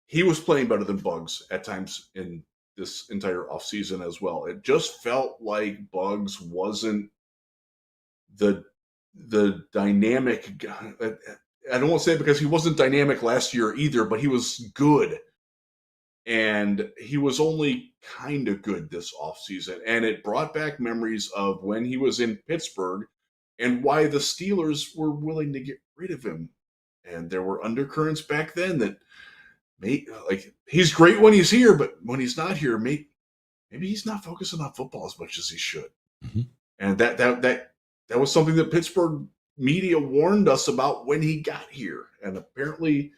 He was playing better than Bugs at times in this entire offseason as well. It just felt like Bugs wasn't the dynamic guy. I don't want to say it because he wasn't dynamic last year either, but he was good. And he was only kind of good this offseason. And it brought back memories of when he was in Pittsburgh and why the Steelers were willing to get rid of him. And there were undercurrents back then that he's great when he's here, but when he's not here, maybe he's not focusing on football as much as he should. Mm-hmm. And that was something that Pittsburgh media warned us about when he got here, and apparently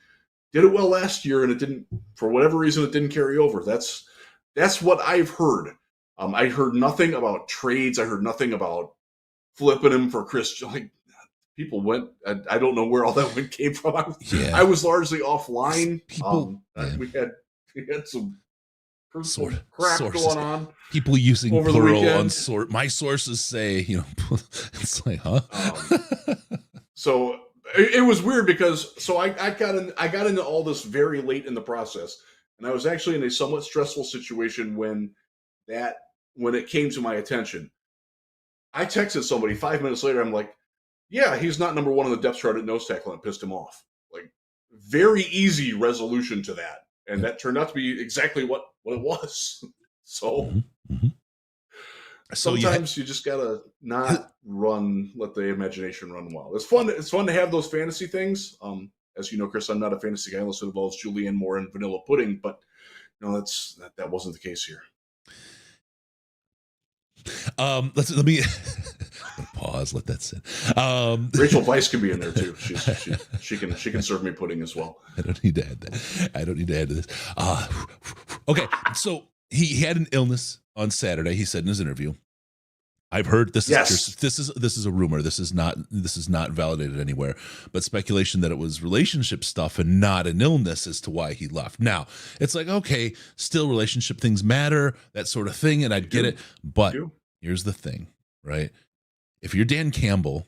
did it well last year, and it didn't, for whatever reason, it didn't carry over. That's what I've heard. I heard nothing about trades. I heard nothing about flipping him for Chris. Like, people went. I don't know where all that came from. I was largely offline. We had some personal crap going on. People using plural on sort. My sources say, it's like, huh? So it was weird because I got into all this very late in the process, and I was actually in a somewhat stressful situation when it came to my attention. I texted somebody 5 minutes later. I'm like, yeah, he's not number one on the depth chart at nose tackle, and it pissed him off. Like, very easy resolution to that. And that turned out to be exactly what it was. So sometimes you just gotta not let the imagination run wild. It's fun to have those fantasy things. As you know, Chris, I'm not a fantasy guy unless it involves Julianne Moore and vanilla pudding, but that wasn't the case here. Let me pause. Let that sit. Rachel Weisz can be in there too. She can serve me pudding as well. I don't need to add that. I don't need to add to this. Okay, so he had an illness on Saturday. He said in his interview, "I've heard this. Yes. This is a rumor. This is not validated anywhere, but speculation that it was relationship stuff and not an illness as to why he left." Now it's like, okay, still relationship things matter, that sort of thing, and I'd get it. But here's the thing, right? If you're Dan Campbell,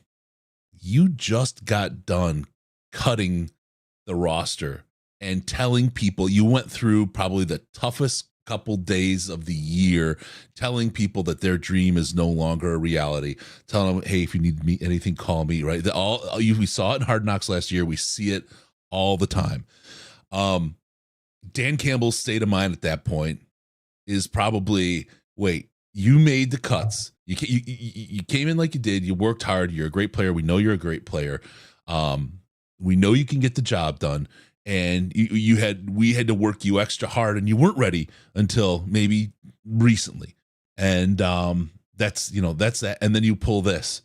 you just got done cutting the roster and telling people you went through probably the toughest couple days of the year, telling people that their dream is no longer a reality, telling them, hey, if you need me anything, call me, right? We saw it in Hard Knocks last year. We see it all the time. Dan Campbell's state of mind at that point is probably, wait, you made the cuts. You came in like you did. You worked hard. You're a great player. We know you're a great player. We know you can get the job done. And we had to work you extra hard, and you weren't ready until maybe recently. And that's that. And then you pull this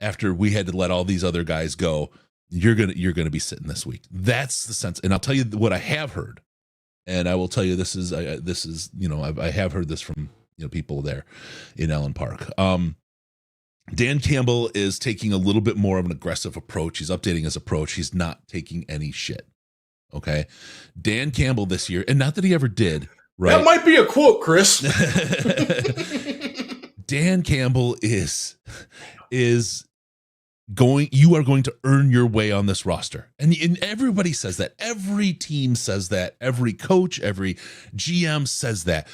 after we had to let all these other guys go. You're gonna be sitting this week. That's the sense. And I'll tell you what I have heard, and I will tell you this is I have heard this from people there in Allen Park. Dan Campbell is taking a little bit more of an aggressive approach. He's updating his approach. He's not taking any shit. Okay. Dan Campbell this year, and not that he ever did, right? That might be a quote, Chris. Dan Campbell is going, you are going to earn your way on this roster. And everybody says that. Every team says that. Every coach, every GM says that.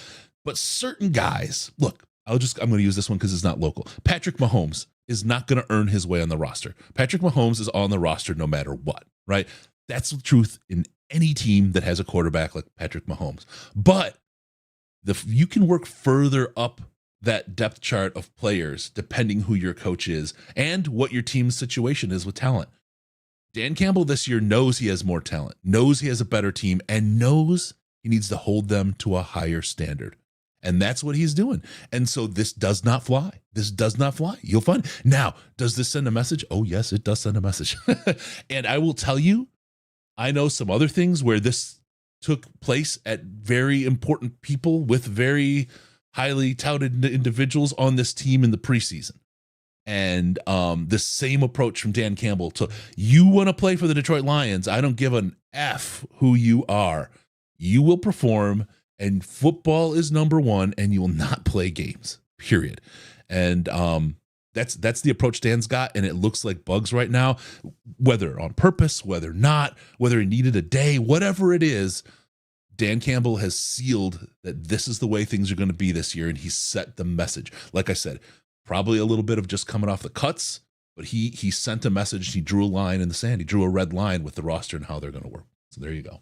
But certain guys, look, I'm going to use this one because it's not local. Patrick Mahomes is not going to earn his way on the roster. Patrick Mahomes is on the roster no matter what, right? That's the truth in any team that has a quarterback like Patrick Mahomes. But you can work further up that depth chart of players depending who your coach is and what your team's situation is with talent. Dan Campbell this year knows he has more talent, knows he has a better team, and knows he needs to hold them to a higher standard. And that's what he's doing. And so this does not fly. This does not fly. You'll find. Now, does this send a message? Oh, yes, it does send a message. And I will tell you, I know some other things where this took place at very important people with very highly touted individuals on this team in the preseason. And this same approach from Dan Campbell to, you want to play for the Detroit Lions, I don't give an F who you are. You will perform, and football is number one, and you will not play games, period. And that's the approach Dan's got, and it looks like Bugs right now, whether on purpose, whether not, whether he needed a day, whatever it is, Dan Campbell has sealed that this is the way things are going to be this year, and he set the message. Like I said, probably a little bit of just coming off the cuts, but he sent a message. He drew a line in the sand. He drew a red line with the roster and how they're going to work. So there you go.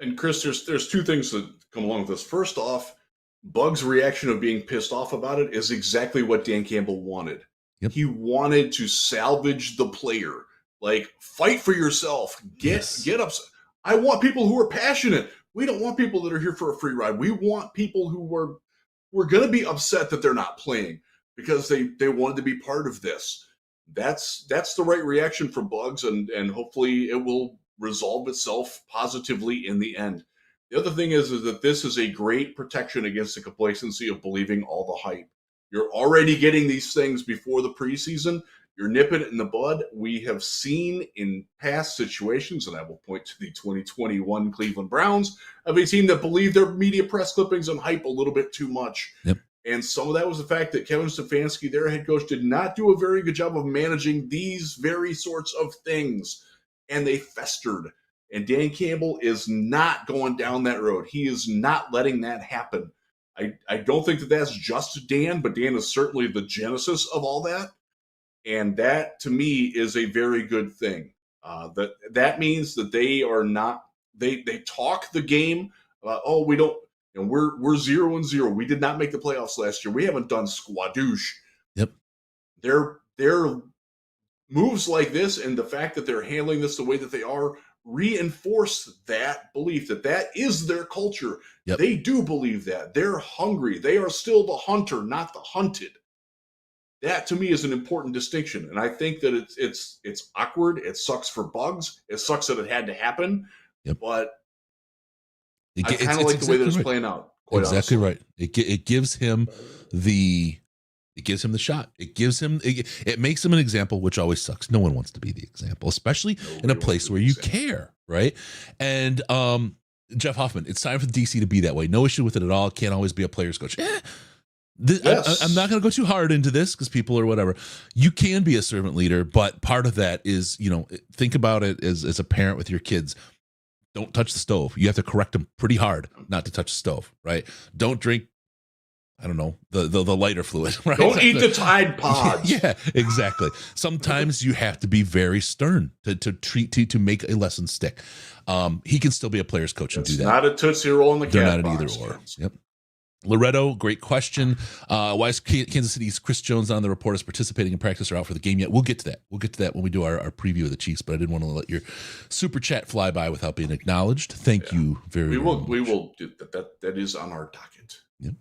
And Chris, there's two things that come along with this. First off, Bug's reaction of being pissed off about it is exactly what Dan Campbell wanted. Yep. He wanted to salvage the player. Like, fight for yourself. Get upset. I want people who are passionate. We don't want people that are here for a free ride. We want people who were going to be upset that they're not playing because they wanted to be part of this. That's the right reaction from Bugs, and hopefully it will resolve itself positively in the end. The other thing is that this is a great protection against the complacency of believing all the hype. You're already getting these things before the preseason. You're nipping it in the bud. We have seen in past situations, and I will point to the 2021 Cleveland Browns, of a team that believed their media press clippings and hype a little bit too much. Yep. And some of that was the fact that Kevin Stefanski, their head coach, did not do a very good job of managing these very sorts of things, and they festered. And Dan Campbell is not going down that road. He is not letting that happen. I don't think that that's just Dan, but Dan is certainly the genesis of all that. And that, to me, is a very good thing. That means that they are not. They talk the game about, oh, we don't. You know, we're 0-0. We did not make the playoffs last year. We haven't done squadoosh. Yep. Their moves like this and the fact that they're handling this the way that they are reinforce that belief that is their culture. Yep. They do believe that. They're hungry. They are still the hunter, not the hunted. That, to me, is an important distinction. And I think that it's awkward. It sucks for Bugs. It sucks that it had to happen. Yep. But I kind of like the way that it's playing out. Exactly honestly. right. It gives him the shot. It makes him an example, which always sucks. No one wants to be the example, especially in a place where you care, right? And Jeff Hoffman, it's time for the DC to be that way. No issue with it at all. Can't always be a player's coach. Yes. I'm not going to go too hard into this because people are whatever. You can be a servant leader, but part of that is, think about it as a parent with your kids. Don't touch the stove. You have to correct them pretty hard not to touch the stove, right? Don't drink, I don't know, the lighter fluid, right? Don't eat the Tide Pods. Yeah, exactly. Sometimes you have to be very stern to make a lesson stick. He can still be a player's coach and do that. Not a Tootsie Roll in the They're cat not an box, either or. kids. Yep. Loretto, great question. Why is Kansas City's Chris Jones on the report as participating in practice or out for the game yet? We'll get to that. We'll get to that when we do our preview of the Chiefs, but I didn't want to let your super chat fly by without being acknowledged. Thank you very much. We will do that. That is on our docket. Yep.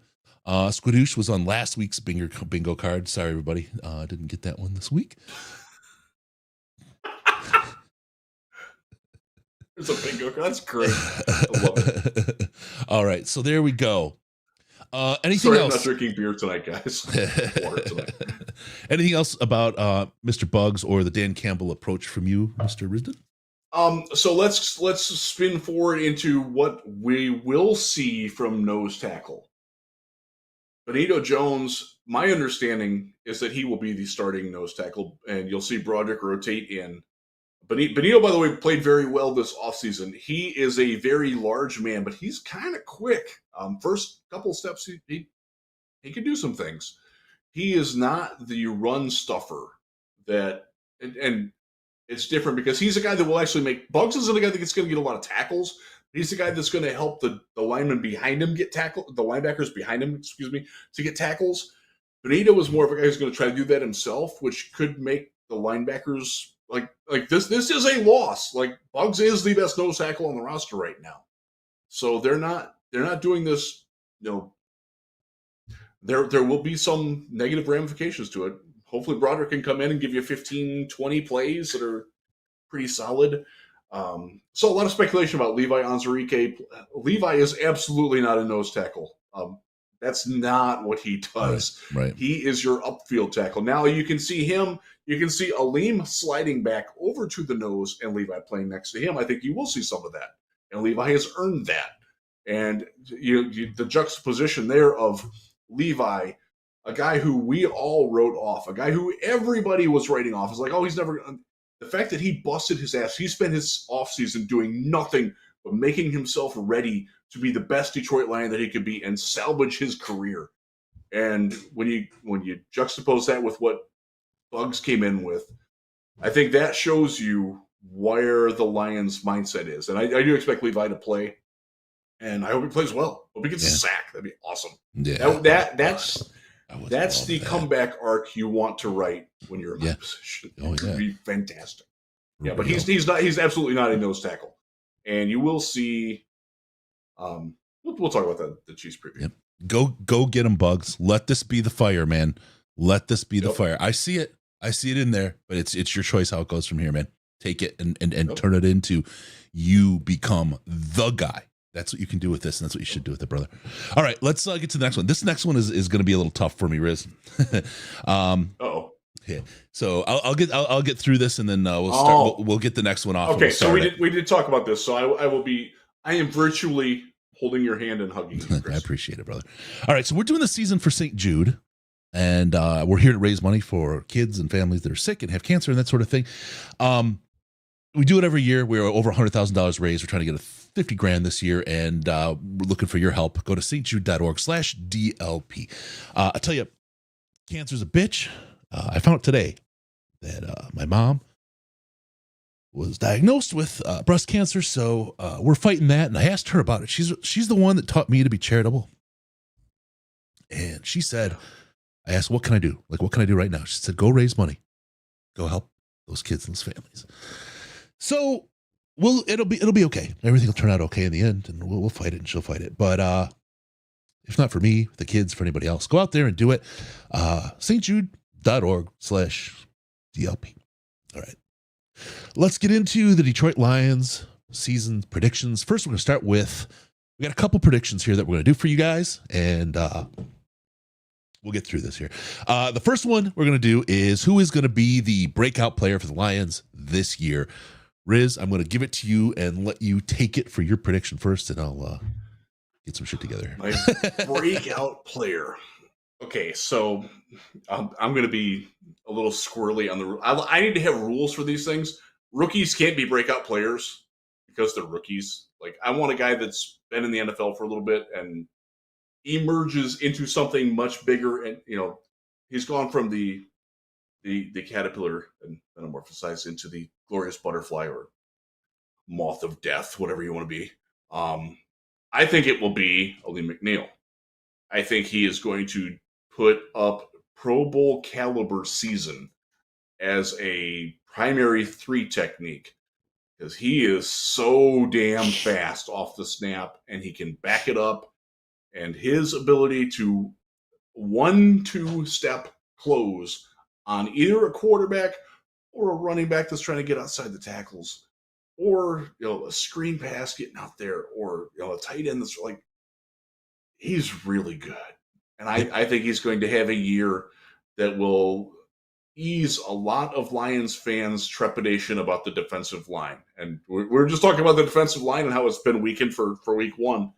Squidoosh was on last week's bingo card. Sorry, everybody. Didn't get that one this week. There's a bingo card. That's great. I love it. All right, so there we go. Anything Sorry, else? I'm not drinking beer tonight, guys. Water tonight. Anything else about Mr. Bugs or the Dan Campbell approach from you, Mr. Risden? So let's spin forward into what we will see from nose tackle. Benito Jones, my understanding is that he will be the starting nose tackle, and you'll see Broderick rotate in. Benito, by the way, played very well this offseason. He is a very large man, but he's kind of quick. First couple steps, he can do some things. He is not the run stuffer that, and it's different because he's a guy that will actually make. Bugs isn't a guy that's going to get a lot of tackles. He's the guy that's going to help the linemen behind him get tackled, the linebackers behind him, to get tackles. Benito is more of a guy who's going to try to do that himself, which could make the linebackers like this. This is a loss. Like Bugs is the best nose tackle on the roster right now, so they're not doing this. There will be some negative ramifications to it. Hopefully, Broderick can come in and give you 15, 20 plays that are pretty solid. So a lot of speculation about Levi Onwuzurike. Levi is absolutely not a nose tackle. That's not what he does. Right. He is your upfield tackle. Now you can see him. You can see Aleem sliding back over to the nose and Levi playing next to him. I think you will see some of that. And Levi has earned that. And the juxtaposition there of Levi, a guy who we all wrote off, a guy who everybody was writing off, is like, oh, he's never. The fact that he busted his ass, he spent his offseason doing nothing but making himself ready to be the best Detroit Lion that he could be and salvage his career. And when you juxtapose that with what Bugs came in with, I think that shows you where the Lions' mindset is. And I do expect Levi to play, and I hope he plays well. Hope he gets a sack. That'd be awesome. Yeah, that's the comeback arc you want to write when you're in my position. It would be fantastic. Yeah, but he's absolutely not a nose tackle. And you will see we'll talk about the Chiefs preview. Yep. Go get him, Bugs. Let this be the fire, man. Let this be the fire. I see it in there, but it's your choice how it goes from here, man. Take it and turn it into you become the guy. That's what you can do with this, and that's what you should do with it, brother. All right, let's get to the next one. This next one is going to be a little tough for me, Riz. Yeah. So I'll get through this, and then we'll start. We'll get the next one off. Okay, so we did talk about this. So I am virtually holding your hand and hugging you, Chris. I appreciate it, brother. All right, so we're doing the season for St. Jude, and we're here to raise money for kids and families that are sick and have cancer and that sort of thing. We do it every year. We're over $100,000 raised. We're trying to get $50,000 this year, and we're looking for your help. Go to stjude.org/DLP. I tell you, cancer's a bitch. I found out today that my mom was diagnosed with breast cancer, so we're fighting that. And I asked her about it. She's the one that taught me to be charitable. And she said, I asked, what can I do? Like, what can I do right now? She said, go raise money. Go help those kids and those families. So it'll be okay. Everything will turn out okay in the end, and we'll fight it, and she'll fight it. But if not for me, the kids, for anybody else, go out there and do it. stjude.org/DLP. All right. Let's get into the Detroit Lions season predictions. First, we're going to start with, we got a couple predictions here that we're going to do for you guys, and we'll get through this here. The first one we're going to do is who is going to be the breakout player for the Lions this year. Riz, I'm going to give it to you and let you take it for your prediction first, and I'll get some shit together. My breakout player. Okay, so I'm going to be a little squirrely on the. I need to have rules for these things. Rookies can't be breakout players because they're rookies. Like, I want a guy that's been in the NFL for a little bit and emerges into something much bigger. And he's gone from the caterpillar and metamorphosized into the glorious butterfly or moth of death, whatever you want to be. I think it will be Aleem McNeil. I think he is going to put up Pro Bowl caliber season as a primary 3 technique because he is so damn fast off the snap and he can back it up, and his ability to 1-2 step close on either a quarterback or a running back that's trying to get outside the tackles, or a screen pass getting out there, or a tight end that's like, he's really good. And I think he's going to have a year that will ease a lot of Lions fans' trepidation about the defensive line. And we're just talking about the defensive line and how it's been weakened for week one.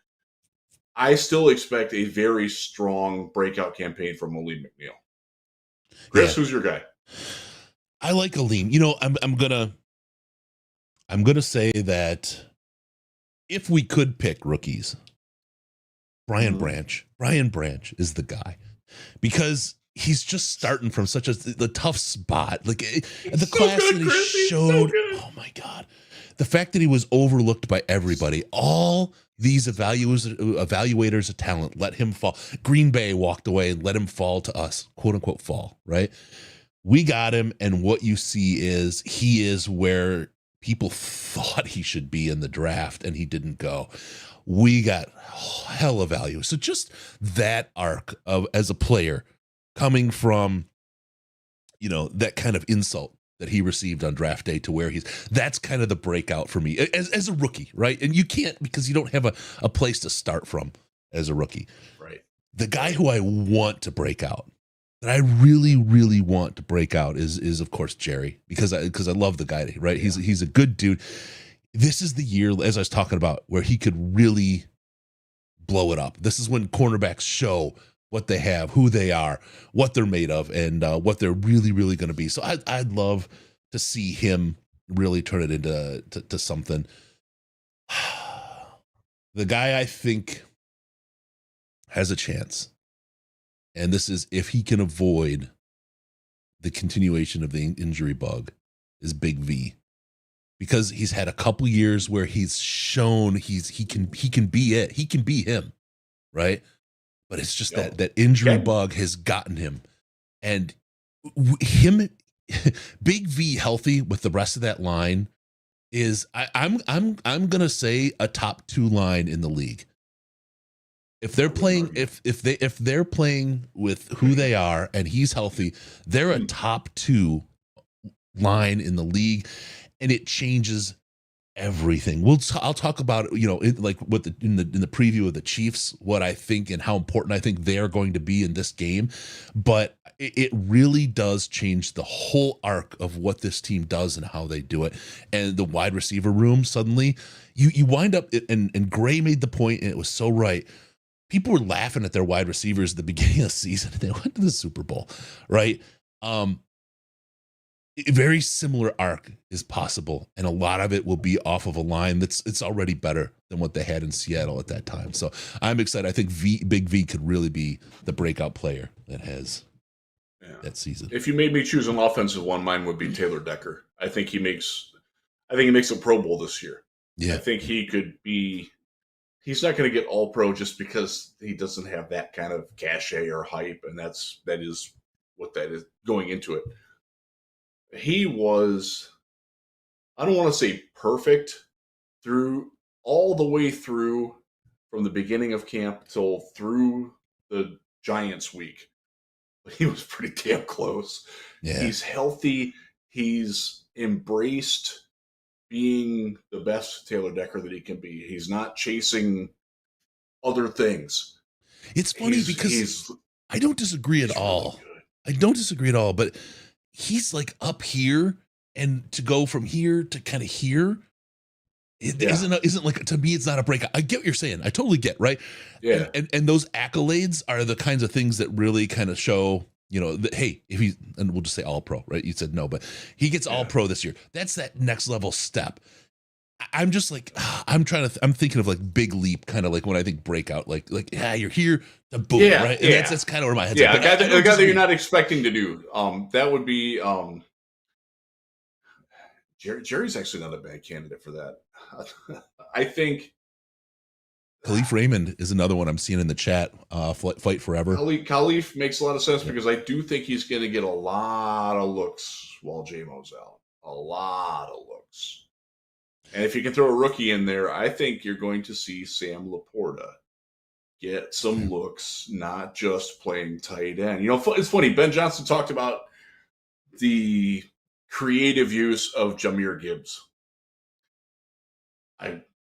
I still expect a very strong breakout campaign from Aleem McNeil. Chris, who's your guy? I like Aleem. I'm gonna say that if we could pick rookies, Brian Branch is the guy, because he's just starting from such a tough spot. Like the class that he showed. Oh my God. The fact that he was overlooked by everybody, all these evaluators of talent let him fall. Green Bay walked away and let him fall to us, quote unquote fall, right? We got him, and what you see is he is where people thought he should be in the draft, and he didn't go. We got hella value. So just that arc of as a player coming from, that kind of insult that he received on draft day to where that's kind of the breakout for me as a rookie, right? And you can't, because you don't have a place to start from as a rookie. Right. The guy who I want to break out, that I really, really want to break out is of course Jerry, because I love the guy, right? Yeah. He's a good dude. This is the year, as I was talking about, where he could really blow it up. This is when cornerbacks show what they have, who they are, what they're made of, and what they're really, really going to be. So I'd love to see him really turn it into something. The guy I think has a chance, and this is if he can avoid the continuation of the injury bug, is Big V. Because he's had a couple years where he's shown he can be it. He can be him, right? But it's just that injury bug has gotten him, and him, Big V healthy with the rest of that line is I'm gonna say a top 2 line in the league. If they're playing, if they're playing with who they are and he's healthy, they're a top 2 line in the league, and it changes everything. I'll talk about like what in the preview of the Chiefs, what I think and how important I think they're going to be in this game. But it really does change the whole arc of what this team does and how they do it. And the wide receiver room, suddenly you wind up, and Gray made the point, and it was so right. People were laughing at their wide receivers at the beginning of the season, and they went to the Super Bowl, right? A very similar arc is possible, and a lot of it will be off of a line it's already better than what they had in Seattle at that time. So I'm excited. I think Big V could really be the breakout player that has that season. If you made me choose an offensive one, mine would be Taylor Decker. I think he makes a Pro Bowl this year. Yeah, I think he could be. He's not going to get All Pro just because he doesn't have that kind of cachet or hype, and that is what that is going into it. He was, I don't want to say perfect through all the way through from the beginning of camp till through the Giants week. But he was pretty damn close. Yeah. He's healthy. He's embraced being the best Taylor Decker that he can be. He's not chasing other things. It's funny because I don't disagree at all. I don't disagree at all, but he's like up here, and to go from here to kind of here isn't like, to me, it's not a breakout. I get what you're saying. I totally get, right? Yeah. And those accolades are the kinds of things that really kind of show, that, hey, if he's, and we'll just say All Pro, right? You said no, but he gets All Pro this year. That's that next level step. I'm just like, I'm thinking of like big leap, kind of like when I think breakout, like you're here to boom, right? And that's kind of where my head's at. A guy that you're not expecting to do. That would be Jerry's actually not a bad candidate for that. I think Khalif Raymond is another one I'm seeing in the chat. Fight Forever. Khalif makes a lot of sense because I do think he's going to get a lot of looks while J-Mo's out. A lot of looks. And if you can throw a rookie in there, I think you're going to see Sam Laporta get some looks, not just playing tight end. It's funny. Ben Johnson talked about the creative use of Jahmyr Gibbs.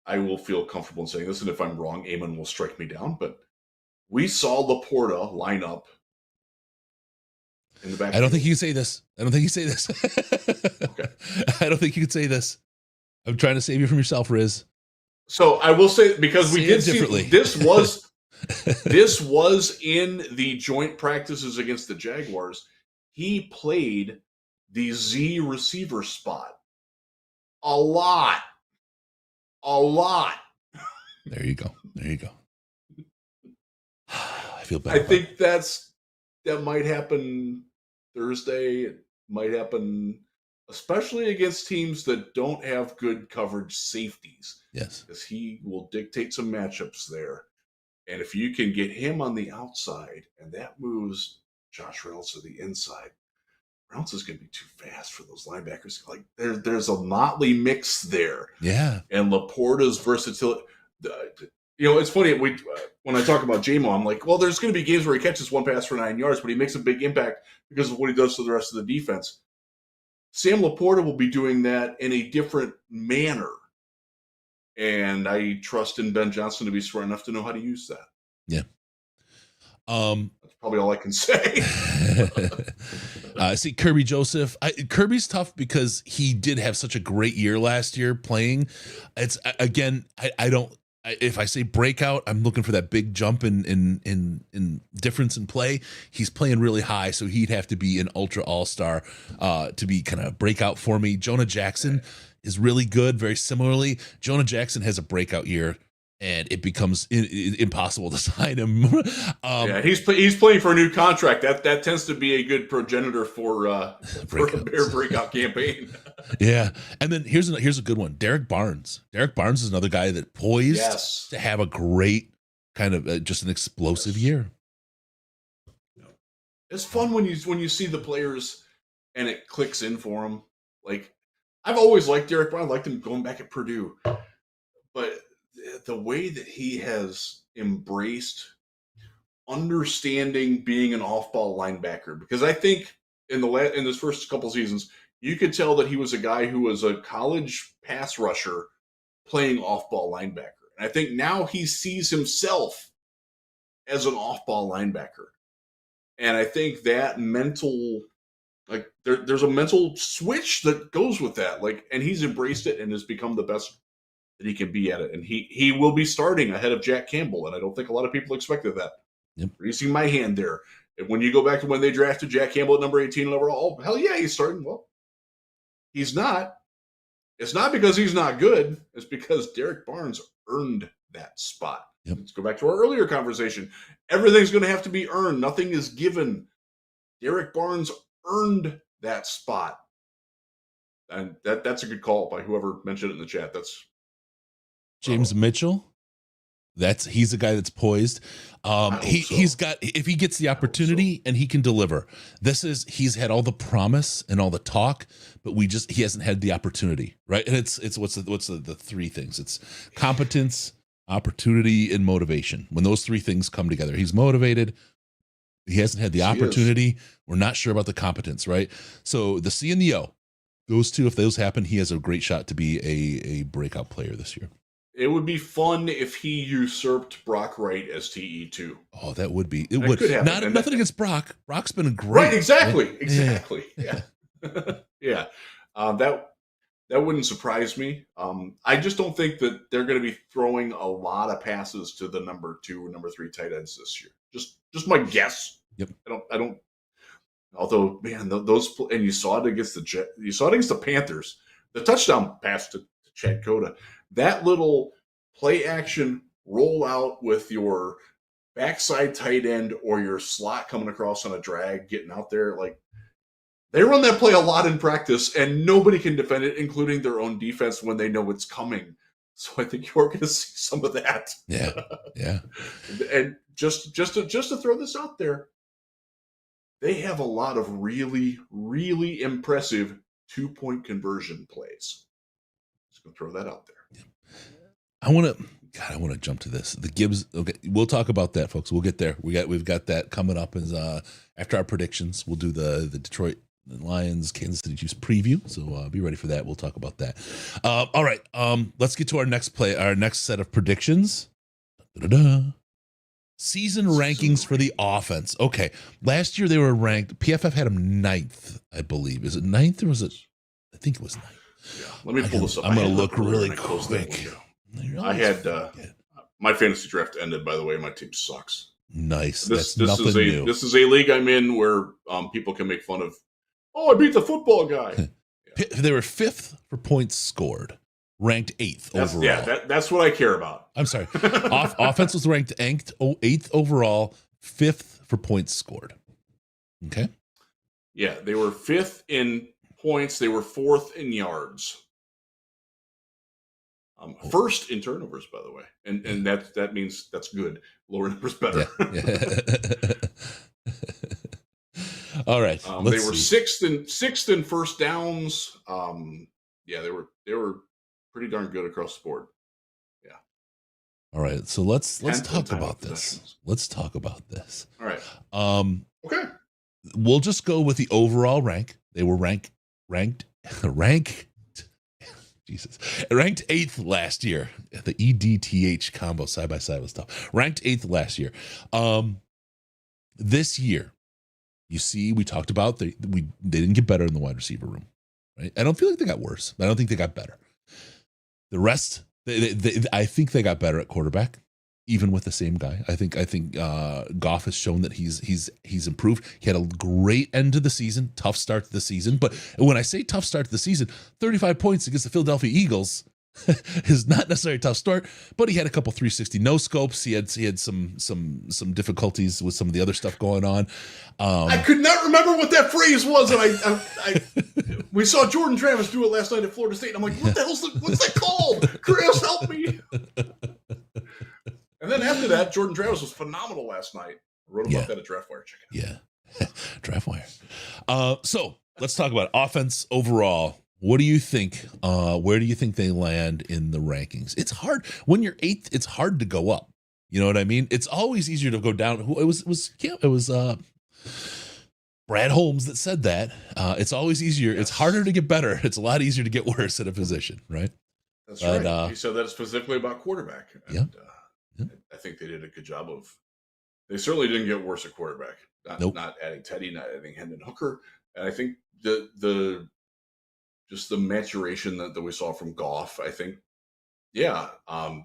I will feel comfortable in saying this, and if I'm wrong, Eamon will strike me down. But we saw Laporta line up in the back. I don't think you can say this. Okay. I don't think you can say this. I'm trying to save you from yourself, Riz. So I will say, because we did see this was in the joint practices against the Jaguars. He played the Z receiver spot a lot. There you go. I feel bad. I think that might happen Thursday. It might happen especially against teams that don't have good coverage safeties. Yes. Because he will dictate some matchups there. And if you can get him on the outside and that moves Josh Reynolds to the inside, Reynolds is going to be too fast for those linebackers. Like there's a motley mix there. Yeah. And Laporta's versatility. It's funny. When I talk about J-Mo, I'm like, well, there's going to be games where he catches one pass for 9 yards, but he makes a big impact because of what he does to the rest of the defense. Sam Laporta will be doing that in a different manner. And I trust in Ben Johnson to be smart enough to know how to use that. Yeah. That's probably all I can say. See, Kirby Joseph. Kirby's tough because he did have such a great year last year playing. It's again, I don't. If I say breakout, I'm looking for that big jump in difference in play. He's playing really high, so he'd have to be an ultra all-star to be kind of breakout for me. Jonah Jackson is really good. Very similarly, Jonah Jackson has a breakout year, and it becomes impossible to sign him. He's playing for a new contract. That tends to be a good progenitor for a Bear breakout campaign. Yeah, and then here's a good one. Derek Barnes. Derek Barnes is another guy that poised to have a great kind of just an explosive year. It's fun when you see the players and it clicks in for them. Like I've always liked Derek Barnes. I liked him going back at Purdue, but the way that he has embraced understanding being an off-ball linebacker, because I think in this first couple seasons, you could tell that he was a guy who was a college pass rusher playing off-ball linebacker. And I think now he sees himself as an off-ball linebacker. And I think that mental, like there's a mental switch that goes with that. Like, and he's embraced it and has become the best that he can be at it. And he will be starting ahead of Jack Campbell. And I don't think a lot of people expected that. Yep. Raising my hand there. And when you go back to when they drafted Jack Campbell at number 18 overall, hell yeah, he's starting. Well, he's not. It's not because he's not good. It's because Derek Barnes earned that spot. Yep. Let's go back to our earlier conversation. Everything's going to have to be earned. Nothing is given. Derek Barnes earned that spot. And that's a good call by whoever mentioned it in the chat. That's James Mitchell. He's a guy that's poised. He's got, if he gets the opportunity and he can deliver, he's had all the promise and all the talk, but he hasn't had the opportunity, right? And it's what's the three things? It's competence, opportunity, and motivation. When those three things come together, he's motivated. He hasn't had the opportunity. We're not sure about the competence, right? So the C and the O, those two, if those happen, he has a great shot to be a breakout player this year. It would be fun if he usurped Brock Wright as TE2. Oh, that would be. It would. Nothing against Brock. Brock's been great. Right, exactly. Yeah. Yeah. That wouldn't surprise me. I just don't think that they're going to be throwing a lot of passes to the number 2 or number 3 tight ends this year. Just my guess. Yep. I don't. Although, man, those, and you saw it against the Panthers. The touchdown pass to Chad Cota. That little play action rollout with your backside tight end or your slot coming across on a drag, getting out there, like they run that play a lot in practice, and nobody can defend it, including their own defense when they know it's coming. So I think you're going to see some of that. Yeah. And just to throw this out there, they have a lot of really, really impressive 2-point conversion plays. Just going to throw that out there. I want to jump to this. The Gibbs. Okay, we'll talk about that, folks. We'll get there. We've got that coming up as after our predictions. We'll do the Detroit Lions, Kansas City Chiefs preview. So be ready for that. We'll talk about that. All right. Let's get to our next set of predictions. Da-da-da. Season rankings for the offense. Okay. Last year they were ranked, PFF had them 9th, I believe. Is it 9th or was it? I think it was 9th. Yeah. Let me pull this up. I'm going to look really quick. I had my fantasy draft ended, by the way. My team sucks. Nice. This is new. This is a league I'm in where people can make fun of, oh, I beat the football guy. Yeah. They were 5th for points scored, ranked 8th overall. Yeah, that's what I care about. I'm sorry. Offense was ranked 8th overall, 5th for points scored. Okay. Yeah, they were 5th in points. They were 4th in yards. First in turnovers, by the way, and that means that's good. Lower numbers better. Yeah. All right. They were sixth in first downs. Yeah, they were pretty darn good across the board. Yeah. All right. So let's talk about this. Let's talk about this. All right. Okay. We'll just go with the overall rank. They were ranked Jesus. Ranked 8th last year. The EDTH combo side by side was tough. Ranked 8th last year. This year, you see, we talked about they didn't get better in the wide receiver room. Right? I don't feel like they got worse. I don't think they got better. The rest, I think they got better at quarterback, even with the same guy. I think Goff has shown that he's improved. He had a great end to the season, tough start to the season. But when I say tough start to the season, 35 points against the Philadelphia Eagles is not necessarily a tough start. But he had a couple 360 no scopes. He had some difficulties with some of the other stuff going on. I could not remember what that phrase was, and we saw Jordan Travis do it last night at Florida State. And I'm like, what's that called? Chris, help me. And then after that, Jordan Travis was phenomenal last night. I wrote about that at DraftWire. Check it out. Yeah, DraftWire. So let's talk about offense overall. What do you think? Where do you think they land in the rankings? It's hard when you're 8th. It's hard to go up. You know what I mean? It's always easier to go down. It was Brad Holmes that said that. It's always easier. Yes. It's harder to get better. It's a lot easier to get worse at a position, right? That's right. He said that specifically about quarterback. And, yeah. I think they did a good job of. They certainly didn't get worse at quarterback. Not adding Teddy, not adding Hendon Hooker, and I think the maturation that we saw from Goff. I think, I'm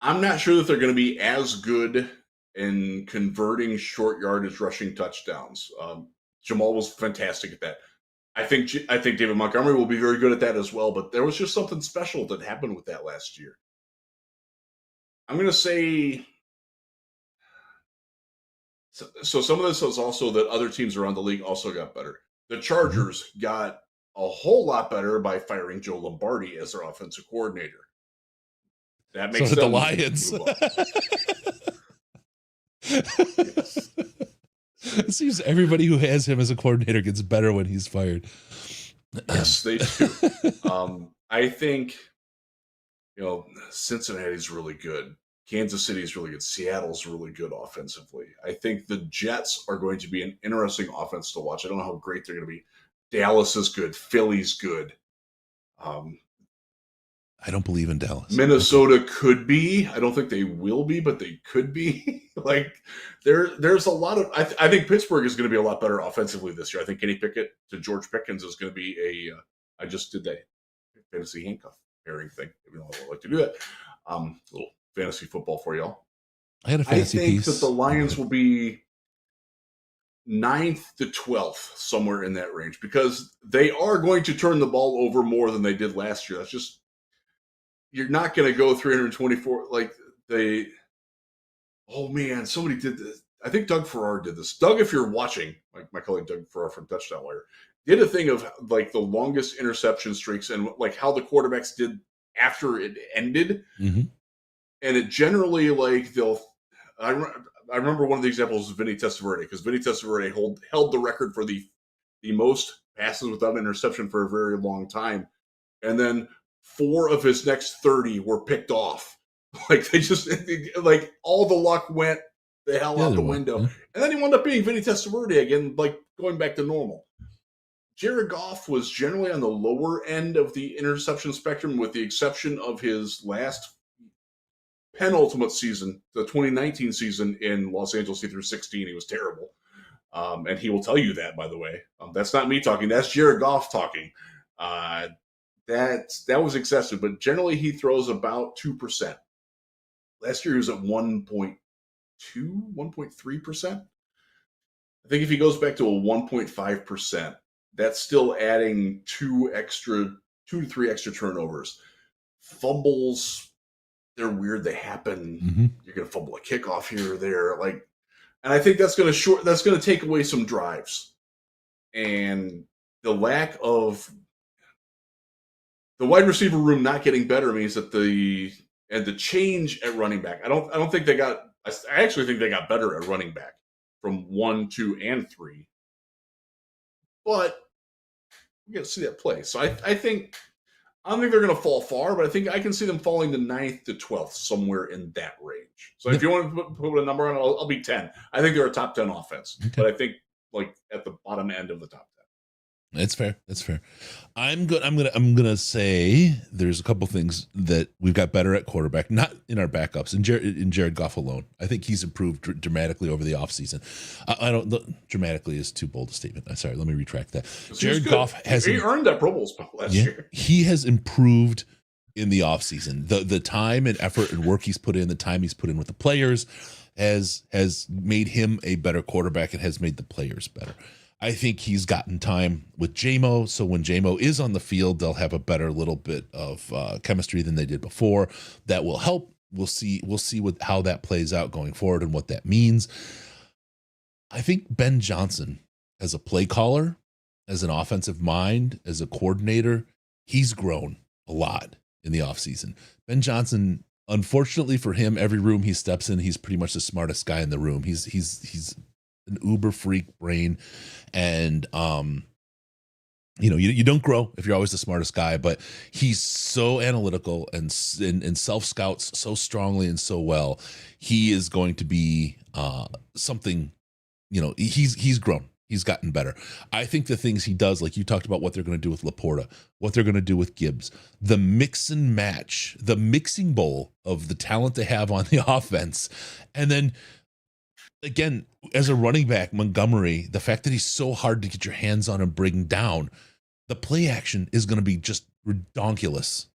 not sure that they're going to be as good in converting short yardage rushing touchdowns. Jamal was fantastic at that. I think David Montgomery will be very good at that as well. But there was just something special that happened with that last year. I'm going to say, so some of this is also that other teams around the league also got better. The Chargers got a whole lot better by firing Joe Lombardi as their offensive coordinator. That makes the Lions. Yes. It seems everybody who has him as a coordinator gets better when he's fired. Yes, they do. I think, Cincinnati's really good. Kansas City's really good. Seattle's really good offensively. I think the Jets are going to be an interesting offense to watch. I don't know how great they're going to be. Dallas is good. Philly's good. I don't believe in Dallas. Minnesota could be. I don't think they will be, but they could be. There's a lot of. I think Pittsburgh is going to be a lot better offensively this year. I think Kenny Pickett to George Pickens is going to be I just did that fantasy handcuff pairing thing. I would like to do that. Little fantasy football for y'all. I had a fantasy piece. I think that the Lions will be 9th to 12th, somewhere in that range, because they are going to turn the ball over more than they did last year. That's just, you're not going to go 324 oh man, somebody did this. I think Doug Farrar did this. Doug, if you're watching, like my colleague Doug Farrar from Touchdown Wire, did a thing of the longest interception streaks and how the quarterbacks did after it ended. Mm-hmm. And it generally I remember one of the examples was Vinny Testaverde, because Vinny Testaverde held the record for the most passes without interception for a very long time. And then 4 of his next 30 were picked off. They just, all the luck went the hell out the window. Yeah. And then he wound up being Vinny Testaverde again, going back to normal. Jared Goff was generally on the lower end of the interception spectrum, with the exception of his last penultimate season, the 2019 season in Los Angeles, he threw 16. He was terrible. And he will tell you that, by the way. That's not me talking. That's Jared Goff talking. That was excessive, but generally he throws about 2%. Last year he was at 1.2, 1.3%. I think if he goes back to a 1.5%, that's still adding 2 to 3 extra turnovers. Fumbles, they're weird. They happen. Mm-hmm. You're going to fumble a kickoff here or there. And I think that's going to take away some drives. And the lack of the wide receiver room not getting better means that the change at running back. I actually think they got better at running back from 1, 2, and 3. But we got to see that play. So I don't think they're going to fall far, but I think I can see them falling to 9th to 12th, somewhere in that range. So if you want to put a number on it, I'll be 10. I think they're a top 10 offense, but I think at the bottom end of the top 10. That's fair. That's fair. I'm gonna say there's a couple things that we've got better at quarterback, not in our backups, in Jared Goff alone. I think he's improved dramatically over the offseason. Dramatically is too bold a statement. I'm sorry. Let me retract that. Jared Goff he earned that Pro Bowl spot last year. He has improved in the offseason. The time and effort and work he's put in, the time he's put in with the players has made him a better quarterback and has made the players better. I think he's gotten time with JMO, so when JMO is on the field, they'll have a better little bit of chemistry than they did before. That will help. We'll see how that plays out going forward and what that means. I think Ben Johnson, as a play caller, as an offensive mind, as a coordinator, he's grown a lot in the offseason. Ben Johnson, unfortunately for him, every room he steps in, he's pretty much the smartest guy in the room. He's an uber freak brain, and you don't grow if you're always the smartest guy, but he's so analytical and self scouts so strongly and so well. He is going to be something. He's grown. He's gotten better. I think the things he does, like you talked about, what they're going to do with Laporta, what they're going to do with Gibbs, the mix and match, the mixing bowl of the talent they have on the offense, and then again, as a running back, Montgomery, the fact that he's so hard to get your hands on and bring down, the play action is going to be just redonkulous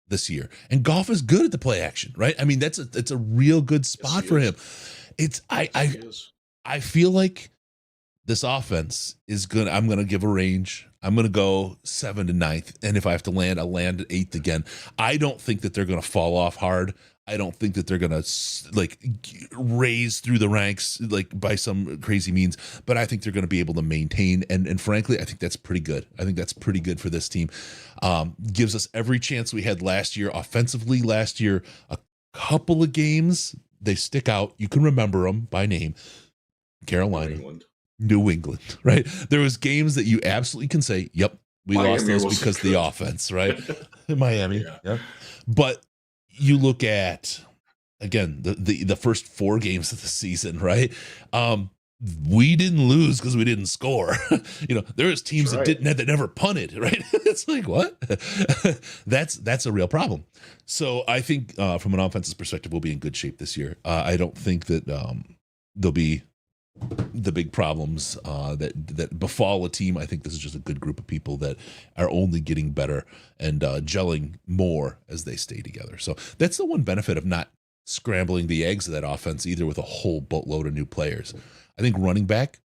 this year. And Goff is good at the play action, right? I mean, it's a real good spot for him. I feel like this offense is good. I'm going to give a range. I'm going to go 7 to 9th. And if I have to land, I'll land at 8th again. I don't think that they're going to fall off hard. I don't think that they're going to raise through the ranks by some crazy means, but I think they're going to be able to maintain. And frankly, I think that's pretty good. I think that's pretty good for this team. Gives us every chance we had last year. Offensively last year, a couple of games, they stick out. You can remember them by name. Carolina, New England, right? There was games that you absolutely can say, yep, we lost those because of the offense, right? Miami. Yeah. But you look at, again, the first 4 games of the season, right? We didn't lose because we didn't score. There was teams that never punted, right? It's like, what? That's a real problem. So I think from an offensive perspective, we'll be in good shape this year. I don't think that there'll be the big problems that befall a team. I think this is just a good group of people that are only getting better and gelling more as they stay together. So that's the one benefit of not scrambling the eggs of that offense either, with a whole boatload of new players. I think running back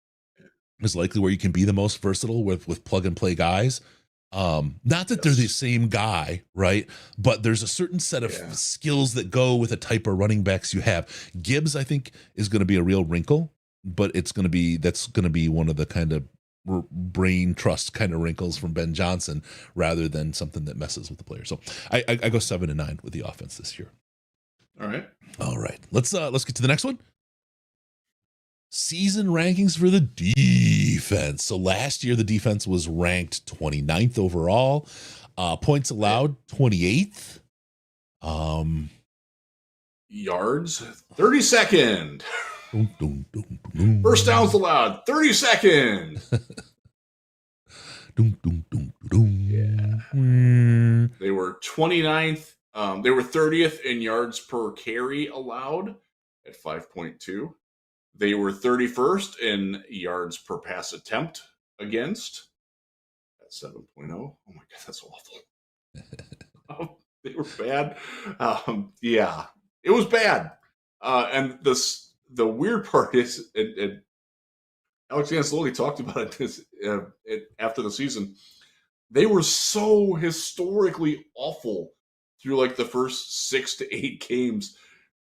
is likely where you can be the most versatile with plug and play guys. Not that they're the same guy, right? But there's a certain set of skills that go with a type of running backs you have. Gibbs, I think, is going to be a real wrinkle, but that's going to be one of the kind of brain trust kind of wrinkles from Ben Johnson rather than something that messes with the player. So I go 7 to 9 with the offense this year. All right. Let's get to the next one. Season rankings for the defense. So last year the defense was ranked 29th overall. Points allowed 28th. Yards 32nd. First downs allowed 32nd. Yeah. They were 29th They were 30th in yards per carry allowed at 5.2. They were 31st in yards per pass attempt against at 7.0. Oh my God, that's awful. They were bad. Yeah, it was bad. And the weird part is, and Alex Ancelotti talked about it after the season. They were so historically awful through like the first 6 to 8 games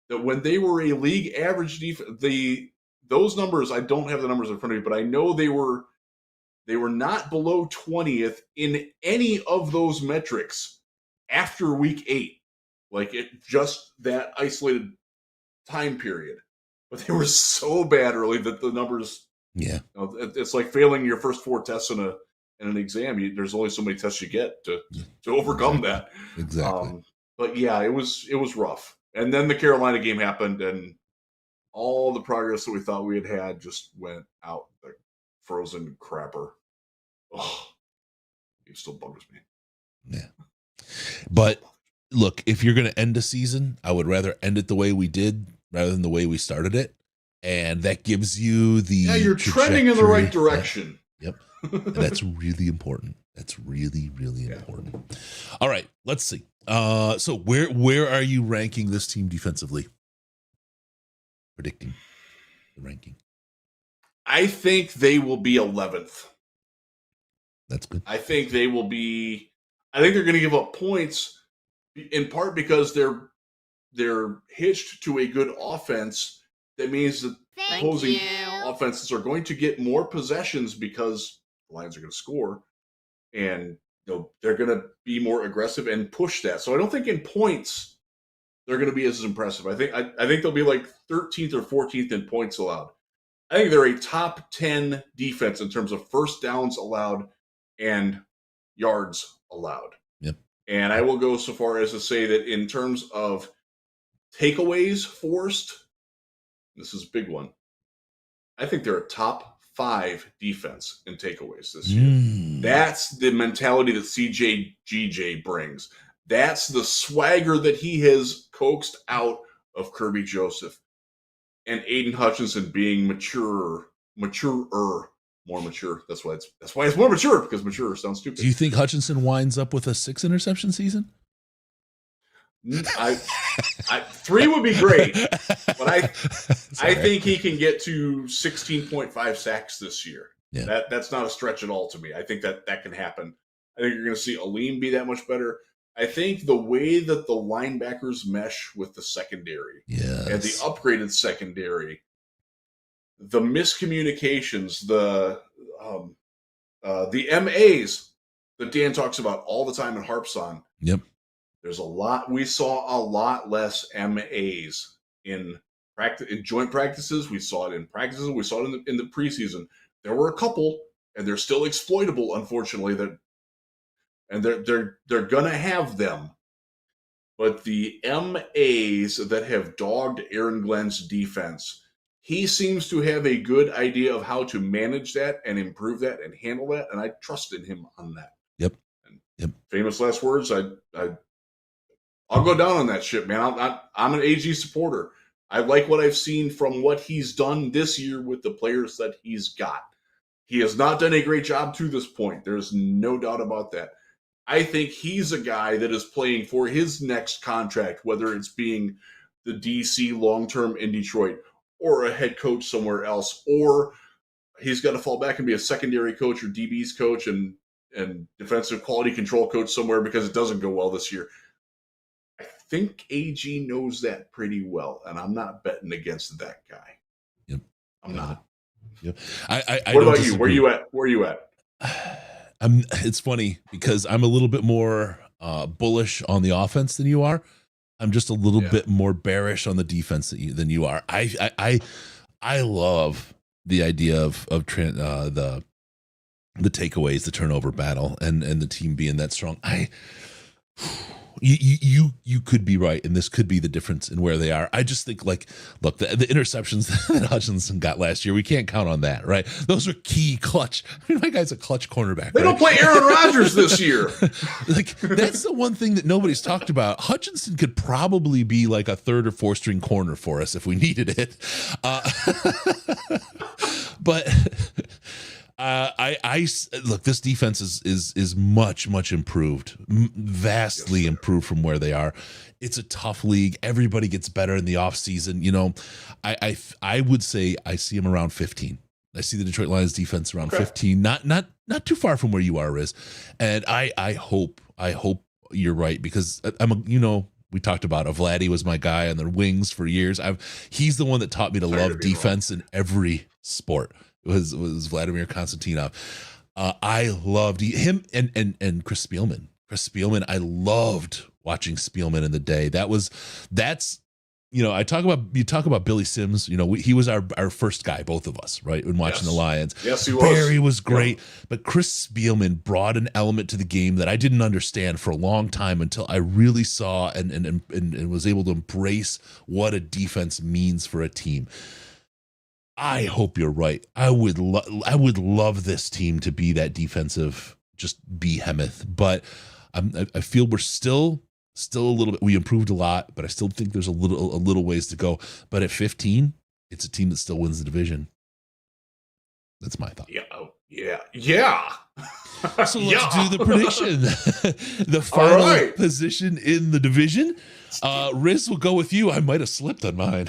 that when they were a league average defense, those numbers, I don't have the numbers in front of me, but I know they were not below 20th in any of those metrics after week 8. Like just that isolated time period. But they were so bad early that the numbers, it's like failing your first 4 tests in an exam. There's only so many tests you get to overcome that. Exactly. But yeah, it was rough. And then the Carolina game happened, and all the progress that we thought we had just went out the frozen crapper. Oh, it still bugs me. Yeah. But look, if you're going to end a season, I would rather end it the way we did rather than the way we started it. And that gives you the you're trending in the right direction. Yep. And that's really important. That's really, really important. All right, let's see. So where are you ranking this team defensively? Predicting the ranking. I think they will be 11th. That's good. I think they're going to give up points in part because they're hitched to a good offense. That means that opposing offenses are going to get more possessions because the Lions are going to score, and they're going to be more aggressive and push that. So I don't think in points they're going to be as impressive. I think they'll be like 13th or 14th in points allowed. I think they're a top 10 defense in terms of first downs allowed and yards allowed. Yep. And I will go so far as to say that in terms of takeaways forced, this is a big one. I think they're a top 5 defense in takeaways this year. That's the mentality that CJGJ brings. That's the swagger that he has coaxed out of Kirby Joseph. And Aiden Hutchinson being more mature. That's why it's more mature, because mature sounds stupid. Do you think Hutchinson winds up with a 6 interception season? 3 would be great, but I think he can get to 16.5 sacks this year. Yeah. That's not a stretch at all to me. I think that can happen. I think you're going to see Aleem be that much better. I think the way that the linebackers mesh with the secondary and the upgraded secondary, the miscommunications, the MAs that Dan talks about all the time and harps on. Yep. There's a lot. We saw a lot less MAs in practice, in joint practices. We saw it in practices. We saw it in the preseason. There were a couple, and they're still exploitable, unfortunately. They're gonna have them. But the MAs that have dogged Aaron Glenn's defense, he seems to have a good idea of how to manage that and improve that and handle that, and I trust in him on that. Yep. Famous last words. I'll go down on that ship, man. I'm an AG supporter. I like what I've seen from what he's done this year with the players that he's got. He has not done a great job to this point. There's no doubt about that. I think he's a guy that is playing for his next contract, whether it's being the DC long-term in Detroit or a head coach somewhere else, or he's got to fall back and be a secondary coach or DB's coach and defensive quality control coach somewhere because it doesn't go well this year. I think AG knows that pretty well, and I'm not betting against that guy. Yep. I'm not. Yep. What about you? Where are you at? It's funny because I'm a little bit more bullish on the offense than you are. I'm just a little bit more bearish on the defense than you are. I love the idea of the takeaways, the turnover battle, and the team being that strong. You could be right, and this could be the difference in where they are. I just think, like, look, the interceptions that Hutchinson got last year, we can't count on that, right? Those are key clutch. I mean, my guy's a clutch cornerback. They don't play Aaron Rodgers this year. Like, that's the one thing that nobody's talked about. Hutchinson could probably be like a third or fourth string corner for us if we needed it. But I look, this defense is much improved, vastly improved from where they are. It's a tough league. Everybody gets better in the offseason. You know, I would say I see them around 15. I see the Detroit Lions defense around 15, not too far from where you are, Riz. And I hope you're right, because we talked about Vladdy was my guy on the wings for years. He's the one that taught me to love defense in every sport. It was Vladimir Konstantinov. I loved him and Chris Spielman. Chris Spielman, I loved watching Spielman in the day. That's you talk about Billy Sims. He was our first guy, both of us, right? When watching the Lions. Yes, he was. Barry was great, but Chris Spielman brought an element to the game that I didn't understand for a long time until I really saw and was able to embrace what a defense means for a team. I hope you're right. I would love this team to be that defensive just behemoth, but I feel we're still a little bit. We improved a lot, but I still think there's a little ways to go. But at 15, it's a team that still wins the division. That's my thought. Yeah. So let's do the prediction. The final position in the division. Riz, will go with you. I might have slipped on mine.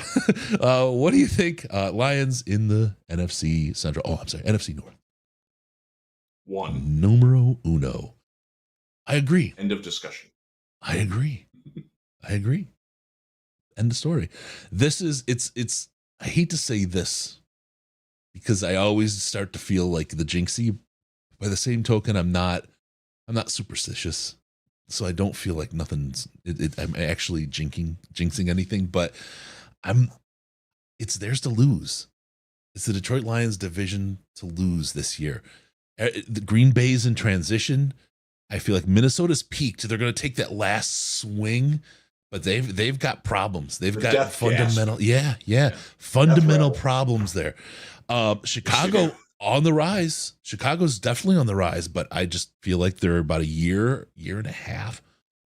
What do you think? Lions in the NFC Central. Oh, I'm sorry, NFC North. 1. Numero uno. I agree. End of discussion. I agree. End of story. It's I hate to say this because I always start to feel like the jinxie. By the same token, I'm not superstitious, so I don't feel like nothing's. I'm actually jinxing anything, but it's theirs to lose. It's the Detroit Lions division to lose this year. The Green Bay's in transition. I feel like Minnesota's peaked. They're going to take that last swing, but they've got problems. They've got fundamental, fundamental problems there. Chicago on the rise. Chicago's definitely on the rise, but I just feel like they're about a year and a half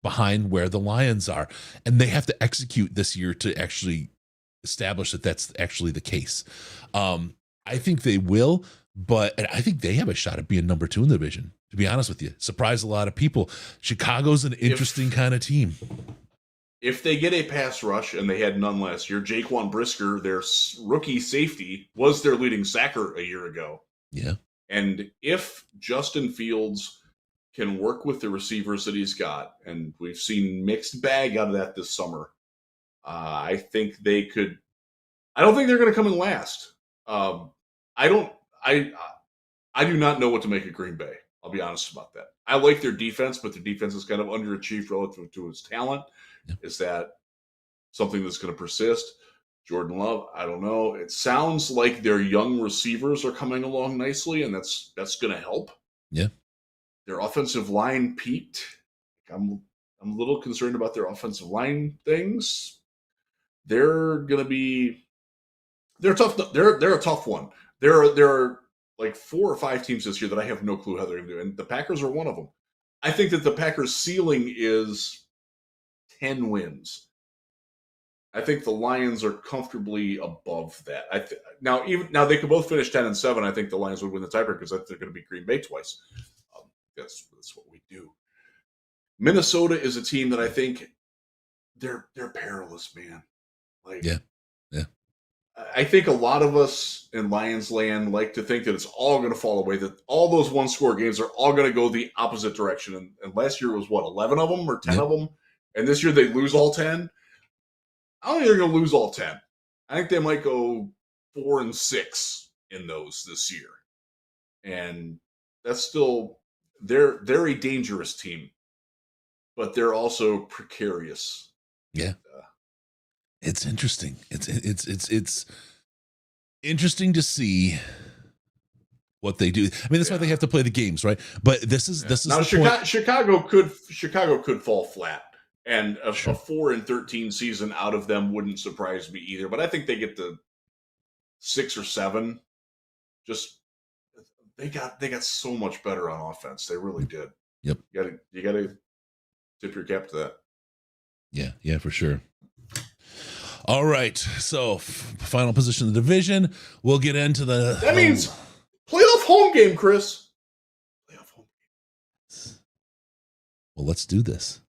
behind where the Lions are, and they have to execute this year to actually establish that that's actually the case. I think they will, but I think they have a shot at being number 2 in the division. To be honest with you, surprise a lot of people. Chicago's an interesting kind of team. If they get a pass rush, and they had none last year, Jaquan Brisker, their rookie safety, was their leading sacker a year ago. Yeah. And if Justin Fields can work with the receivers that he's got, and we've seen mixed bag out of that this summer, I think they could. I don't think they're going to come in last. I do not know what to make of Green Bay. I'll be honest about that. I like their defense, but their defense is kind of underachieved relative to its talent. Yeah. Is that something that's going to persist? Jordan Love, I don't know. It sounds like their young receivers are coming along nicely, and that's going to help. Yeah. Their offensive line peaked. I'm a little concerned about their offensive line things. They're tough. They're a tough one. There are like 4 or 5 teams this year that I have no clue how they're going to do, and the Packers are one of them. I think that the Packers' ceiling is 10 wins. I think the Lions are comfortably above that. Now they could both finish 10-7. I think the Lions would win the tiebreaker because they're going to beat Green Bay twice. That's what we do. Minnesota is a team that I think they're perilous, man. Yeah. I think a lot of us in Lions land like to think that it's all going to fall away, that all those one-score games are all going to go the opposite direction. And last year was, 11 of them or 10 of them? And this year they lose all 10? I don't think they're going to lose all 10. I think they might go 4-6 in those this year. And that's still – they're a dangerous team, but they're also precarious. Yeah. It's interesting. It's interesting to see what they do. I mean, that's why they have to play the games, right? But this is now Chicago could fall flat. And a Sure. 4-13 season out of them wouldn't surprise me either. But I think they get to 6 or 7. Just they got so much better on offense. They really did. Yep. You gotta tip your cap to that. Yeah, for sure. All right. So final position in the division. We'll get into the. That means playoff home game, Chris. Playoff home game. Well, let's do this.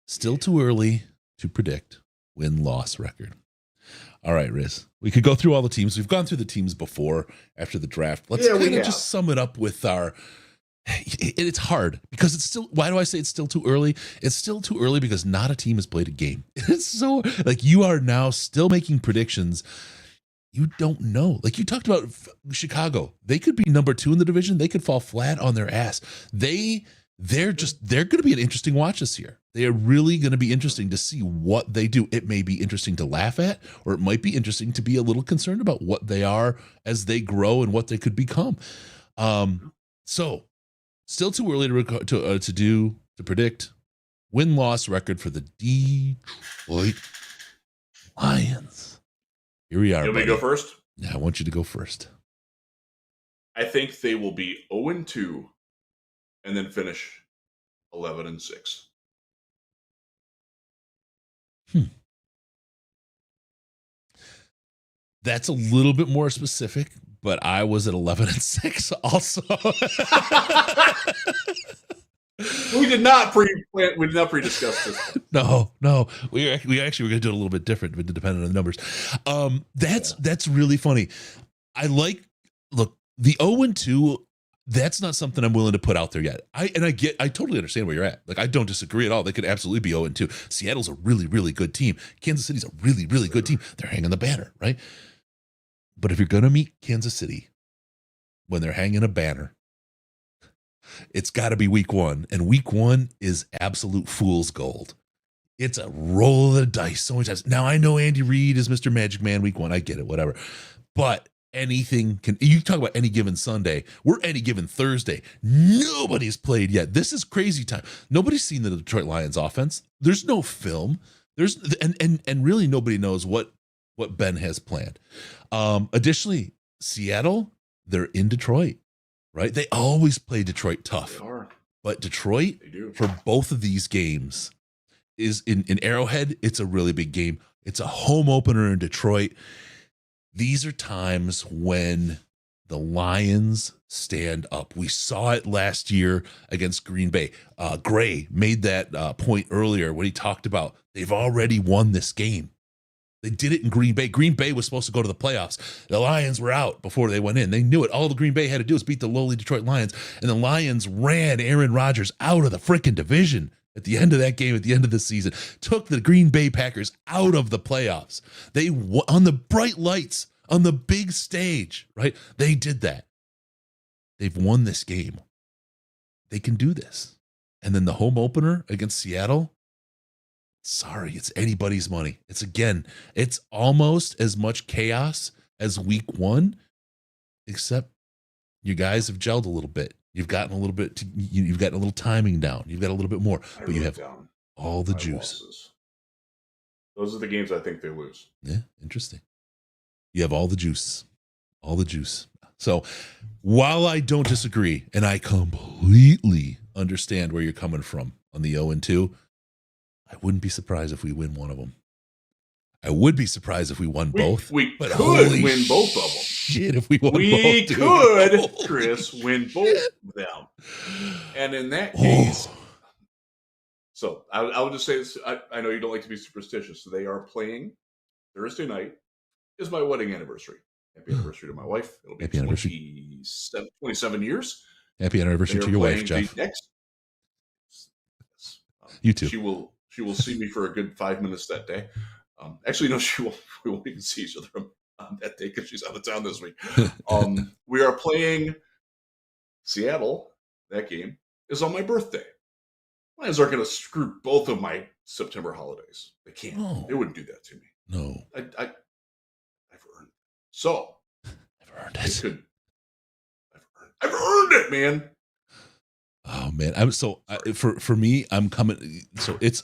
Still too early to predict win-loss record. All right, Riz. We could go through all the teams. We've gone through the teams before after the draft. Let's kind of just sum it up with our. It's hard because it's still. Why do I say it's still too early? It's still too early because not a team has played a game. It's so like you are now still making predictions. You don't know. Like you talked about Chicago. They could be number 2 in the division. They could fall flat on their ass. They're going to be an interesting watch this year. They are really going to be interesting to see what they do. It may be interesting to laugh at, or it might be interesting to be a little concerned about what they are as they grow and what they could become. So still too early to predict win-loss record for the Detroit Lions. Here we are. You want me to go first? Yeah, I want you to go first. I think they will be 0-2 and then finish 11-6. That's a little bit more specific, but I was at 11-6 also. We did not pre-discuss this. No. We actually were going to do it a little bit different, but depending on the numbers. That's really funny. Look, the 0-2. That's not something I'm willing to put out there yet. I totally understand where you're at. Like, I don't disagree at all. They could absolutely be 0-2. Seattle's a really, really good team. Kansas City's a really, really good team. They're hanging the banner, right? But if you're going to meet Kansas City when they're hanging a banner, it's got to be week 1. And week 1 is absolute fool's gold. It's a roll of the dice so many times. Now, I know Andy Reid is Mr. Magic Man week 1. I get it, whatever. But anything can, you talk about any given Sunday, we're any given Thursday. Nobody's played yet. This is crazy time. Nobody's seen the Detroit Lions offense. There's no film. And really nobody knows what Ben has planned. Additionally, Seattle, they're in Detroit, right? They always play Detroit tough. They are. But Detroit, for both of these games, is in Arrowhead, it's a really big game. It's a home opener in Detroit. These are times when the Lions stand up. We saw it last year against Green Bay. Gray made that point earlier when he talked about they've already won this game. They did it in Green Bay. Green Bay was supposed to go to the playoffs. The Lions were out before they went in. They knew it. All the Green Bay had to do was beat the lowly Detroit Lions, and the Lions ran Aaron Rodgers out of the freaking division at the end of that game, at the end of the season, took the Green Bay Packers out of the playoffs. They on the bright lights, on the big stage, right? They did that. They've won this game. They can do this. And then the home opener against Seattle, sorry, it's anybody's money. It's almost as much chaos as week 1, except you guys have gelled a little bit. You've gotten a little bit, you've gotten a little timing down. You've got a little bit more, but you have all the juice. Losses. Those are the games I think they lose. Yeah, interesting. You have all the juice. So while I don't disagree, and I completely understand where you're coming from on the 0-2, I wouldn't be surprised if we win one of them. I would be surprised if we won both. We could win both of them. Shit, if we won both. We could, Chris, win both of them. And in that case, so I would just say this. I know you don't like to be superstitious. So they are playing Thursday night. Is my wedding anniversary. Happy anniversary to my wife. It'll be 27 years. Happy anniversary to your wife, Jeff. You too. She will see me for a good 5 minutes that day. Actually, no, we won't even see each other on that day because she's out of town this week. We are playing Seattle. That game is on my birthday. Lions aren't going to screw both of my September holidays. They can't. No. They wouldn't do that to me. No. I've earned it. So I've earned it. I've earned it, man. Oh man, for me, I'm coming. So it's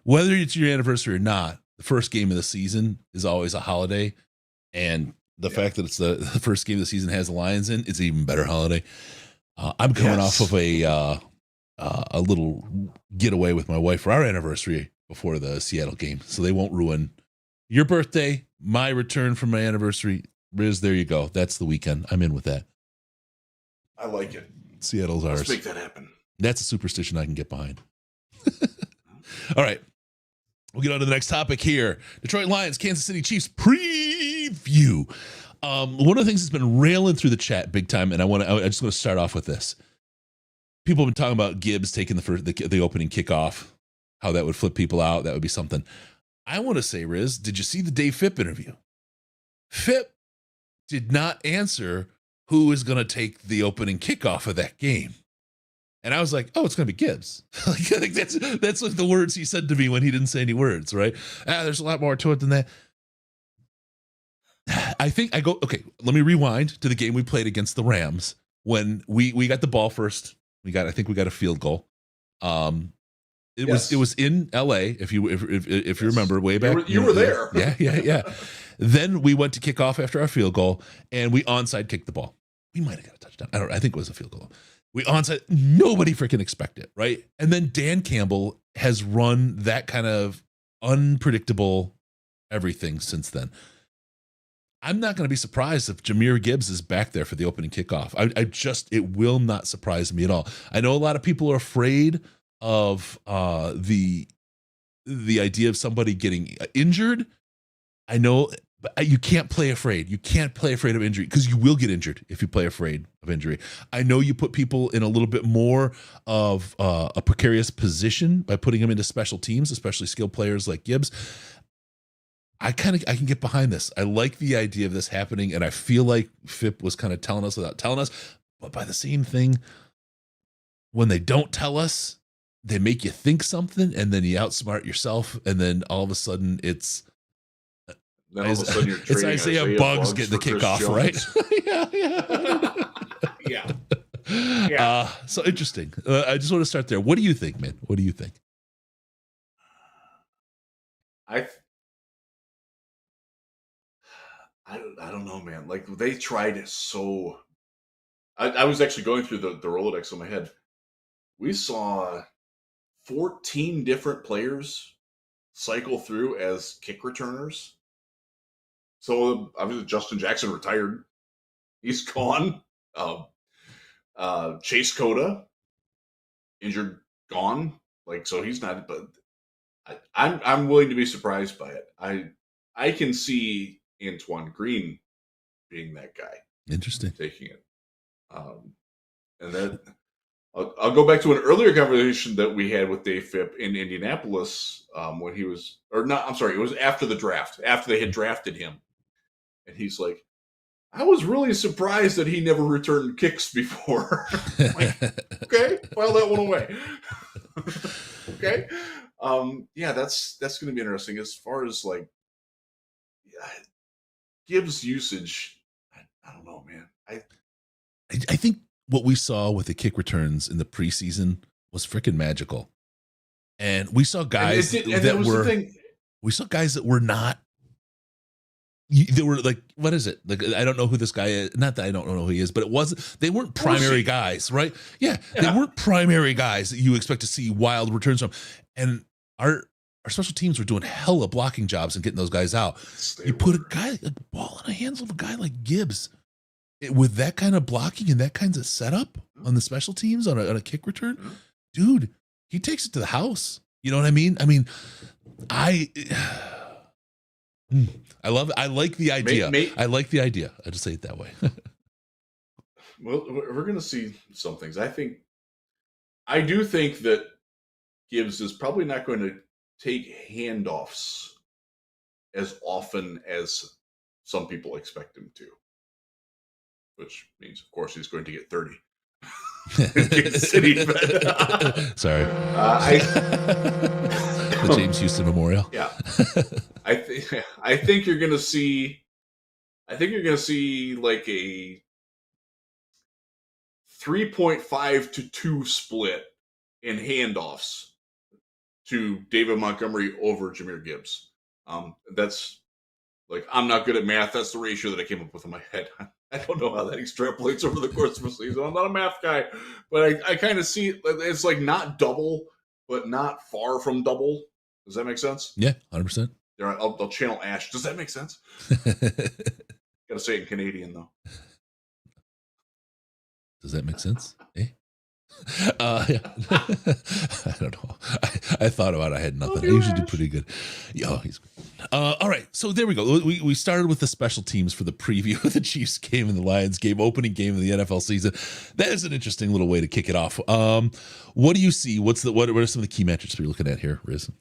whether it's your anniversary or not, the first game of the season is always a holiday, and the fact that it's the first game of the season has the Lions in, it's an even better holiday. I'm coming off of a little getaway with my wife for our anniversary before the Seattle game, so they won't ruin your birthday, my return from my anniversary. Riz, there you go. That's the weekend. I'm in with that. I like it. Seattle's ours. Let's make that happen. That's a superstition I can get behind. All right. We'll get on to the next topic here. Detroit Lions, Kansas City Chiefs preview. One of the things that's been railing through the chat big time, and I just want to start off with this. People have been talking about Gibbs taking the opening kickoff, how that would flip people out. That would be something. I want to say, Riz, did you see the Dave Phipp interview? Phipp did not answer who is going to take the opening kickoff of that game. And I was like, oh, it's going to be Gibbs. Like, I think that's like the words he said to me when he didn't say any words, right? There's a lot more to it than that. I think okay, let me rewind to the game we played against the Rams when we got the ball first. I think we got a field goal. It was in LA, if you remember way back. You were there. Yeah. Then we went to kick off after our field goal and we onside kicked the ball. We might have got a touchdown. I think it was a field goal. We onside, nobody freaking expect it, right? And then Dan Campbell has run that kind of unpredictable everything since then. I'm not going to be surprised if Jahmyr Gibbs is back there for the opening kickoff. It will not surprise me at all. I know a lot of people are afraid of the idea of somebody getting injured. I know, but you can't play afraid. You can't play afraid of injury because you will get injured if you play afraid of injury. I know you put people in a little bit more of a precarious position by putting them into special teams, especially skilled players like Gibbs. I can get behind this. I like the idea of this happening, and I feel like Phipp was kind of telling us without telling us. But by the same thing, when they don't tell us, they make you think something, and then you outsmart yourself, and then all of a sudden it's. Then all of a sudden you're trading Isaiah Buggs getting the kickoff, right? Yeah. So interesting. I just want to start there. What do you think, man? What do you think? I don't know, man. Like they tried it so. I was actually going through the Rolodex in my head. We saw 14 different players cycle through as kick returners. So obviously Justin Jackson retired. He's gone. Chase Cota injured, gone. Like so he's not. But I'm willing to be surprised by it. I can see Antoine Green being that guy. Interesting. Taking it. And then I'll go back to an earlier conversation that we had with Dave Phipp in Indianapolis when he was, or not, I'm sorry, it was after the draft, after they had drafted him. And he's like, I was really surprised that he never returned kicks before. Like, okay, file that one away. Okay. Yeah, that's going to be interesting. As far as like Gibbs usage, I don't know, man. I think what we saw with the kick returns in the preseason was freaking magical. And we saw guys we saw guys that were not. They were like, what is it? Like, I don't know who this guy is. Not that I don't know who he is, but they weren't primary guys, right? Yeah, they weren't primary guys that you expect to see wild returns from. And our special teams were doing hella blocking jobs and getting those guys out. You put a ball in the hands of a guy like Gibbs with that kind of blocking and that kinds of setup on the special teams on a kick return, dude, he takes it to the house. You know what I mean? I mean, I love it. I like the idea. I like the idea. I just say it that way. Well, we're going to see some things. I do think that Gibbs is probably not going to take handoffs as often as some people expect him to, which means, of course, he's going to get 30. City, sorry. The James Houston Memorial. Yeah. I think you're going to see like a 3.5 to 2 split in handoffs to David Montgomery over Jahmyr Gibbs. That's like, I'm not good at math. That's the ratio that I came up with in my head. I don't know how that extrapolates over the course of a season. I'm not a math guy, but I kind of see it. It's like not double, but not far from double. Does that make sense? Yeah, 100%. I'll channel Ash. Does that make sense? Gotta say it in Canadian, though. Does that make sense? Yeah. Yeah. I don't know. I thought about it. I had nothing. I usually do pretty good. Yeah, he's all right. So there we go. We started with the special teams for the preview of the Chiefs game and the Lions game, opening game of the NFL season. That is an interesting little way to kick it off. What do you see? What are some of the key metrics we're looking at here, Riz?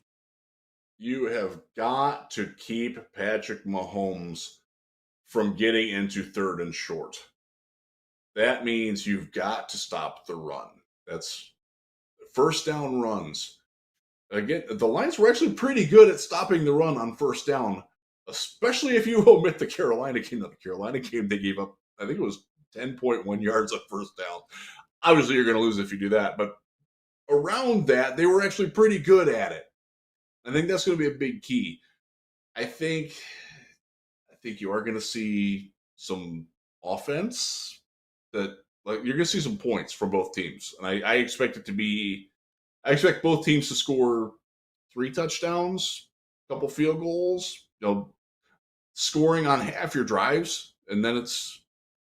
You have got to keep Patrick Mahomes from getting into 3rd and short. That means you've got to stop the run. That's first down runs. Again, the Lions were actually pretty good at stopping the run on first down, especially if you omit the Carolina game. The Carolina game, they gave up, I think it was 10.1 yards on first down. Obviously, you're going to lose if you do that. But around that, they were actually pretty good at it. I think that's going to be a big key. I think you are going to see some offense that, like, you're going to see some points from both teams, and I expect both teams to score 3 touchdowns, a couple field goals, scoring on half your drives, and then it's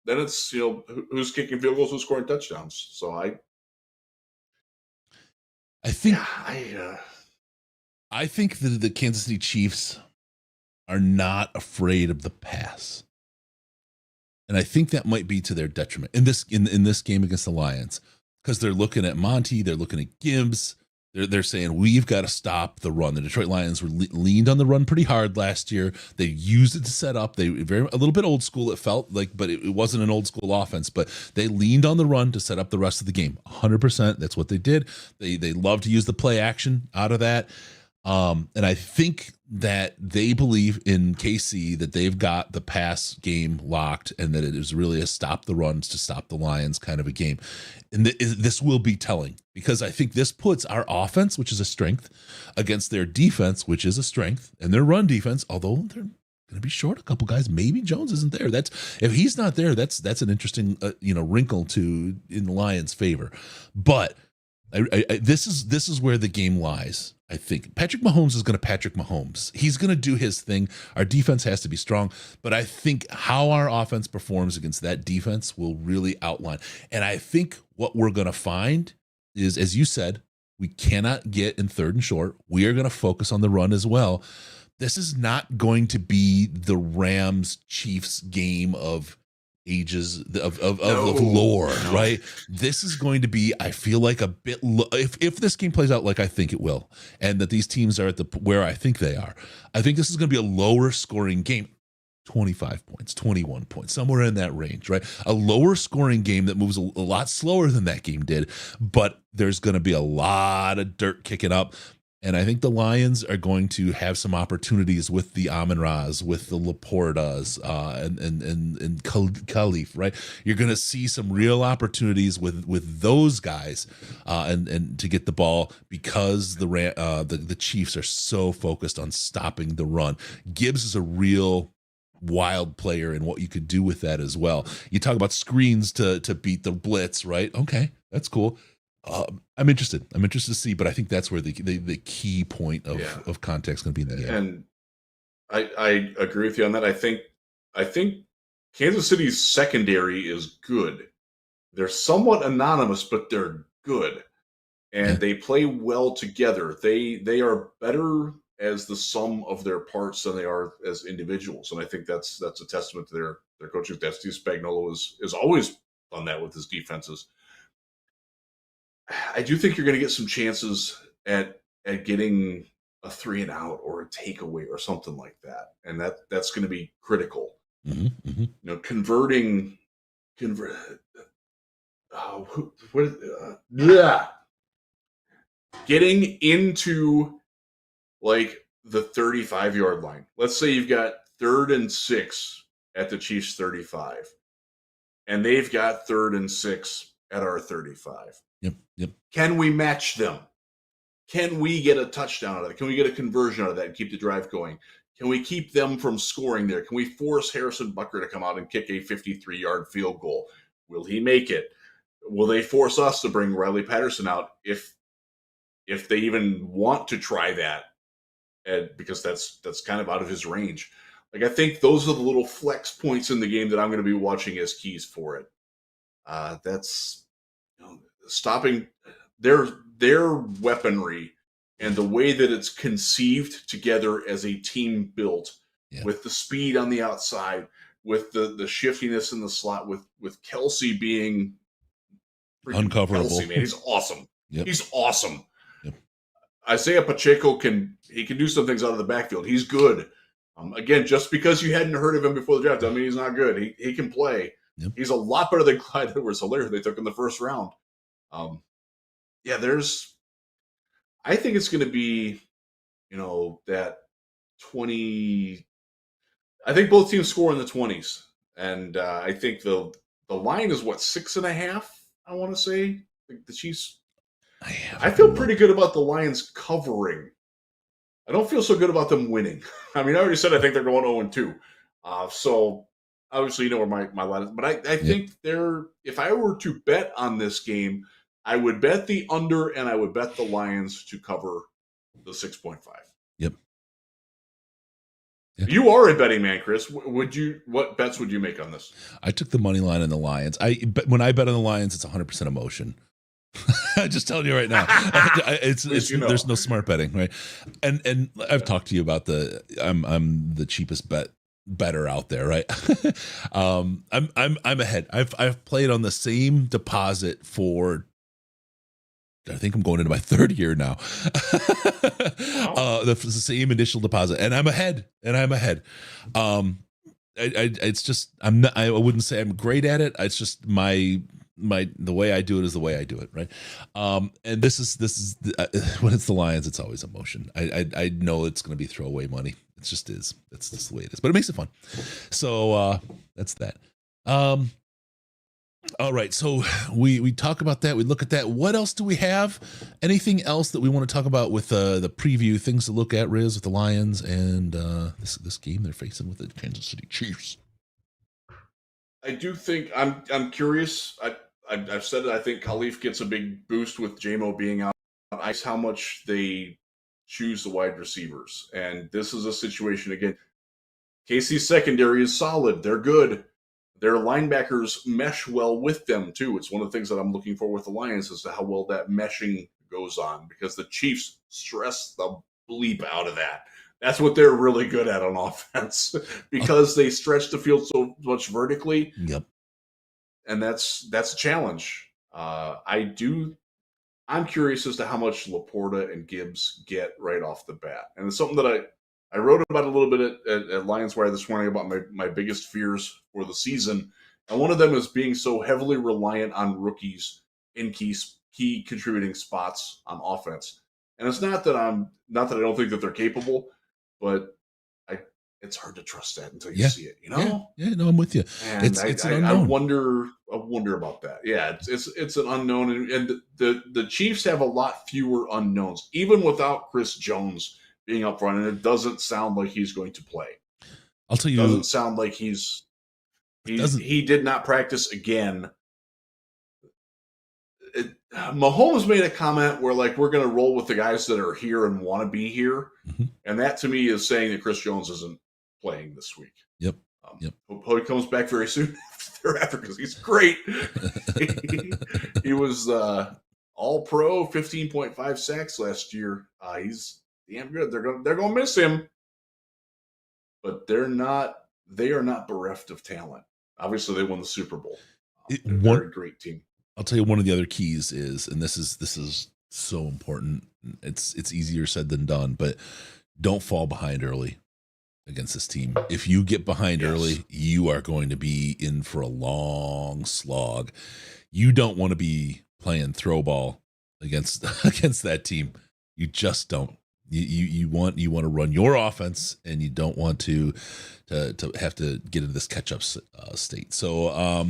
who's kicking field goals, who's scoring touchdowns. So I think that the Kansas City Chiefs are not afraid of the pass. And I think that might be to their detriment in this game against the Lions, because they're looking at Monty, they're looking at Gibbs, they're saying we've got to stop the run. The Detroit Lions were leaned on the run pretty hard last year. They used it to set up. They a little bit old school, it felt like, but it wasn't an old school offense. But they leaned on the run to set up the rest of the game. 100%. That's what they did. They love to use the play action out of that. And I think that they believe in KC that they've got the pass game locked, and that it is really a stop the runs to stop the Lions kind of a game. And this will be telling, because I think this puts our offense, which is a strength, against their defense, which is a strength, and their run defense, although they're going to be short a couple guys. Maybe Jones isn't there. If he's not there, that's an interesting wrinkle in the Lions' favor. But this is where the game lies. I think Patrick Mahomes is going to Patrick Mahomes. He's going to do his thing. Our defense has to be strong, but I think how our offense performs against that defense will really outline. And I think what we're going to find is, as you said, we cannot get in 3rd and short. We are going to focus on the run as well. This is not going to be the Rams Chiefs game of ages of lore, right? This is going to be, I feel like, a bit if this game plays out like I think it will, and that these teams are at where I think they are, I think this is going to be a lower scoring game. 25 points, 21 points, somewhere in that range, right? A lower scoring game that moves a lot slower than that game did, but there's going to be a lot of dirt kicking up. And I think the Lions are going to have some opportunities with the Amon-Ra's, with the Laportas, and Khalif, right? You're going to see some real opportunities with those guys, and to get the ball, because the Chiefs are so focused on stopping the run. Gibbs is a real wild player, and what you could do with that as well. You talk about screens to beat the blitz, right? Okay, that's cool. I'm interested to see, but I think that's where the key point of context is going to be in the game. And I agree with you on that. I think Kansas City's secondary is good. They're somewhat anonymous, but they're good, and they play well together. They are better as the sum of their parts than they are as individuals, and I think that's a testament to their coaching staff. Steve Spagnuolo is always done that with his defenses. I do think you're going to get some chances at getting a 3-and-out or a takeaway or something like that, and that's going to be critical. Mm-hmm. Getting into like the 35-yard line. Let's say you've got 3rd and 6 at the Chiefs 35, and they've got 3rd and 6 at our 35. Yep. Can we match them? Can we get a touchdown out of that? Can we get a conversion out of that and keep the drive going? Can we keep them from scoring there? Can we force Harrison Butker to come out and kick a 53-yard field goal? Will he make it? Will they force us to bring Riley Patterson out if they even want to try that? And because that's kind of out of his range. Like, I think those are the little flex points in the game that I'm going to be watching as keys for it. That's stopping their weaponry and the way that it's conceived together as a team built with the speed on the outside, with the shiftiness in the slot, with Kelsey being uncoverable. Kelsey, man, he's awesome. Yep. He's awesome. Yep. Isaiah Pacheco can do some things out of the backfield. He's good. Again, just because you hadn't heard of him before the draft, I mean, he's not good. He can play. Yep. He's a lot better than Clyde Edwards-Helaire they took in the first round. I think it's going to be, that 20. I think both teams score in the 20s, and I think the line is 6.5. I want to say the Chiefs. I feel pretty good about the Lions covering. I don't feel so good about them winning. I mean, I already said I think they're going 0-2. So obviously, where my line is. But I think if I were to bet on this game, I would bet the under and I would bet the Lions to cover the 6.5. Yep. You are a betting man, Chris. What bets would you make on this? I took the money line on the Lions. When I bet on the Lions, it's 100% emotion. I'm just telling you right now. There's no smart betting, right? And I've talked to you about I'm the cheapest better out there, right? I'm ahead. I've played on the same deposit for, I think I'm going into my third year now. The same initial deposit, and I'm ahead. It's just I wouldn't say I'm great at it. It's just the way I do it is the way I do it, right? And this is when it's the Lions, it's always emotion. I know it's going to be throwaway money. It just is. That's just the way it is. But it makes it fun. So that's that. All right, so we talk about that. We look at that. What else do we have? Anything else that we want to talk about with the preview? Things to look at, Riz, with the Lions and this game they're facing with the Kansas City Chiefs. I do think I'm curious. I've said it. I think Khalif gets a big boost with JMO being out. Ice how much they choose the wide receivers, and this is a situation again. KC's secondary is solid. They're good. Their linebackers mesh well with them, too. It's one of the things that I'm looking for with the Lions is how well that meshing goes on, because the Chiefs stress the bleep out of that. That's what they're really good at on offense because they stretch the field so much vertically. Yep. And that's a challenge. I'm curious as to how much Laporta and Gibbs get right off the bat. And it's something that I wrote about a little bit at Lions Wire this morning about my biggest fears for the season. And one of them is being so heavily reliant on rookies in key contributing spots on offense. And it's not that I don't think that they're capable, but it's hard to trust that until you see it, Yeah, no, I'm with you. And it's an unknown. I wonder about that. Yeah, it's an unknown, and the Chiefs have a lot fewer unknowns, even without Chris Jones being up front, and it doesn't sound like he's going to play. I'll tell you, it doesn't sound like he did not practice again. Mahomes made a comment where we're going to roll with the guys that are here and want to be here, and that to me is saying that Chris Jones isn't playing this week. Yep. Hope he comes back very soon thereafter because he's great. he was all pro, 15.5 sacks last year. He's damn good. They're going to miss him, but they are not bereft of talent. Obviously, they won the Super Bowl. They're a very great team. I'll tell you one of the other keys is, and this is so important. It's easier said than done, but don't fall behind early against this team. If you get behind early, you are going to be in for a long slog. You don't want to be playing throw ball against that team. You just don't. You want to run your offense, and you don't want to have to get into this catch up state. So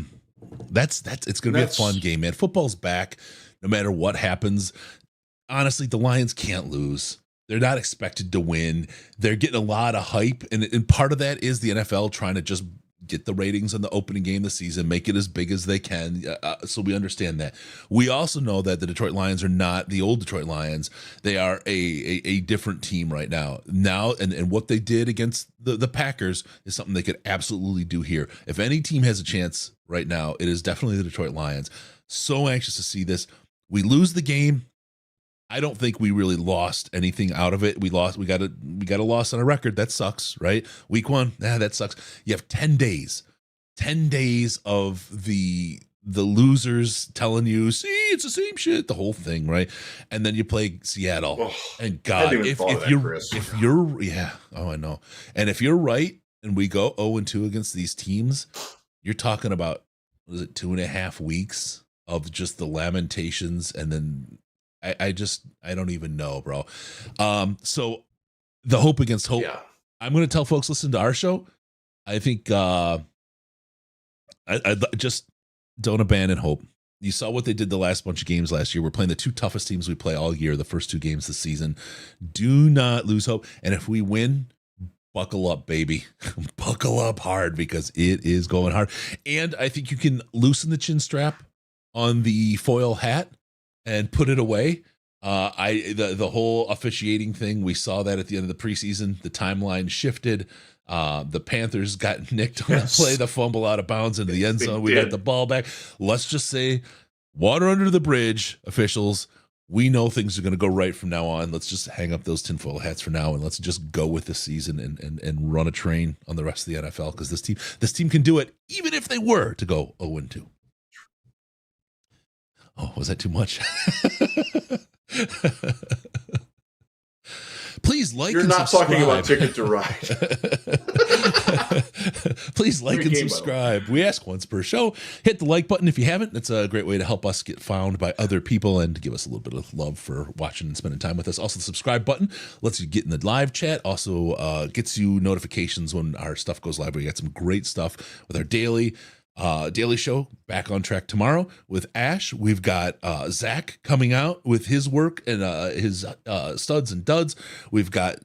It's going to be a fun game, man. Football's back no matter what happens. Honestly, the Lions can't lose. They're not expected to win. They're getting a lot of hype, and part of that is the NFL trying to just get the ratings on the opening game of the season, make it as big as they can. So we understand that. We also know that the Detroit Lions are not the old Detroit Lions. They are a different team right now. And what they did against the Packers is something they could absolutely do here. If any team has a chance right now, it is definitely the Detroit Lions. So anxious to see this. We lose the game. I don't think we really lost anything out of it. We got a loss on a record. That sucks, right? Week 1, that sucks. You have 10 days of the losers telling you, see, it's the same shit, the whole thing, right? And then you play Seattle. Oh, and God, if you're yeah, oh, I know. And if you're right and we go 0-2 against these teams, you're talking about, what is it, 2.5 weeks of just the lamentations, and then I don't even know, bro. So the hope against hope. Yeah. I'm going to tell folks, listen to our show. I think I just don't abandon hope. You saw what they did the last bunch of games last year. We're playing the 2 toughest teams we play all year, the first 2 games this season. Do not lose hope. And if we win, buckle up, baby. Buckle up hard, because it is going hard. And I think you can loosen the chin strap on the foil hat and put it away. The whole officiating thing, we saw that at the end of the preseason. The timeline shifted. The Panthers got nicked on the play, the fumble out of bounds into the end zone. We got the ball back. Let's just say, water under the bridge, officials. We know things are going to go right from now on. Let's just hang up those tinfoil hats for now, and let's just go with the season and run a train on the rest of the NFL, because this team can do it, even if they were to go 0-2. Oh, was that too much? Please like You're and not subscribe. talking about Ticket to Ride. Please like and subscribe. We ask once per show. Hit the like button if you haven't. That's a great way to help us get found by other people and to give us a little bit of love for watching and spending time with us. Also, the subscribe button lets you get in the live chat. Also gets you notifications when our stuff goes live. We got some great stuff with our daily show back on track tomorrow with Ash. We've got Zach coming out with his work and his studs and duds. We've got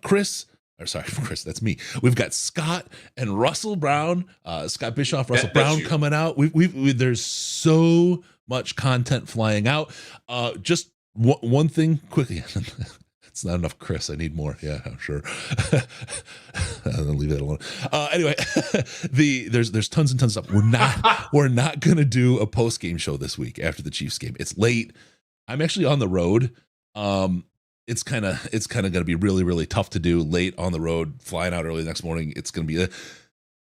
Chris, that's me. We've got Scott and Russell Brown, Scott Bischoff, Russell Brown coming out. There's so much content flying out. Just one thing quickly. It's not enough, Chris. I need more. Yeah, I'm sure. I'll leave that alone. Anyway, there's tons and tons of stuff. We're not gonna do a post game show this week after the Chiefs game. It's late. I'm actually on the road. It's kind of gonna be really, really tough to do late on the road, flying out early the next morning. It's gonna be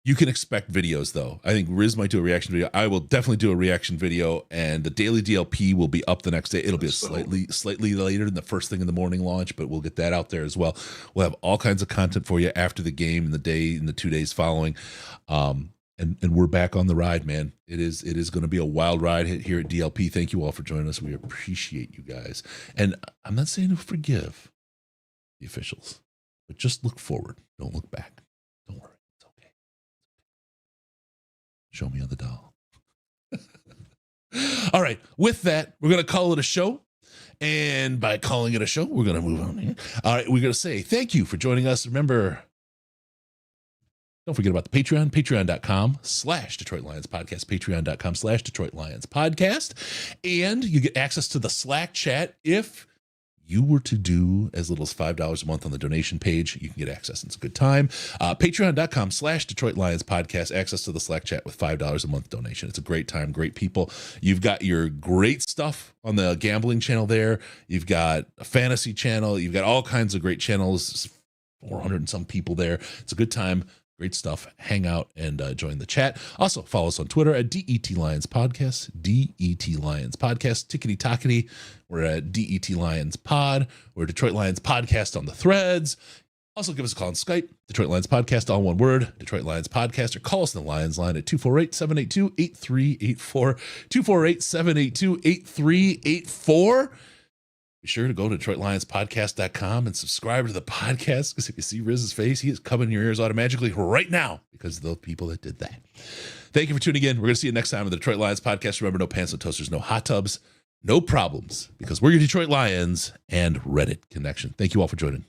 you can expect videos, though. I think Riz might do a reaction video. I will definitely do a reaction video, and the daily DLP will be up the next day. It'll be slightly later than the first thing in the morning launch, but we'll get that out there as well. We'll have all kinds of content for you after the game and the day and the 2 days following. And we're back on the ride, man. It is going to be a wild ride here at DLP. Thank you all for joining us. We appreciate you guys. And I'm not saying to forgive the officials, but just look forward. Don't look back. Don't worry. Show me on the doll. All right. With that, we're going to call it a show. And by calling it a show, we're going to move on here. All right. We're going to say thank you for joining us. Remember, don't forget about the Patreon, patreon.com/Detroit Lions Podcast, patreon.com/Detroit Lions Podcast. And you get access to the Slack chat. If you were to do as little as $5 a month on the donation page, you can get access. It's a good time. Patreon.com/Detroit Lions Podcast, access to the Slack chat with $5 a month donation. It's a great time, great people. You've got your great stuff on the gambling channel there. You've got a fantasy channel. You've got all kinds of great channels, 400 and some people there. It's a good time. Great stuff. Hang out and join the chat. Also, follow us on Twitter at DET Lions Podcast, DET Lions Podcast, Tickety Tockety. We're at DET Lions Pod. We're Detroit Lions Podcast on the threads. Also, give us a call on Skype, Detroit Lions Podcast, all one word, Detroit Lions Podcast, or call us on the Lions line at 248-782-8384, 248-782-8384. be sure to go to DetroitLionsPodcast.com and subscribe to the podcast, because if you see Riz's face, he is coming in your ears automatically right now because of the people that did that. Thank you for tuning in. We're going to see you next time on the Detroit Lions podcast. Remember, no pants, no toasters, no hot tubs, no problems, because we're your Detroit Lions and Reddit connection. Thank you all for joining.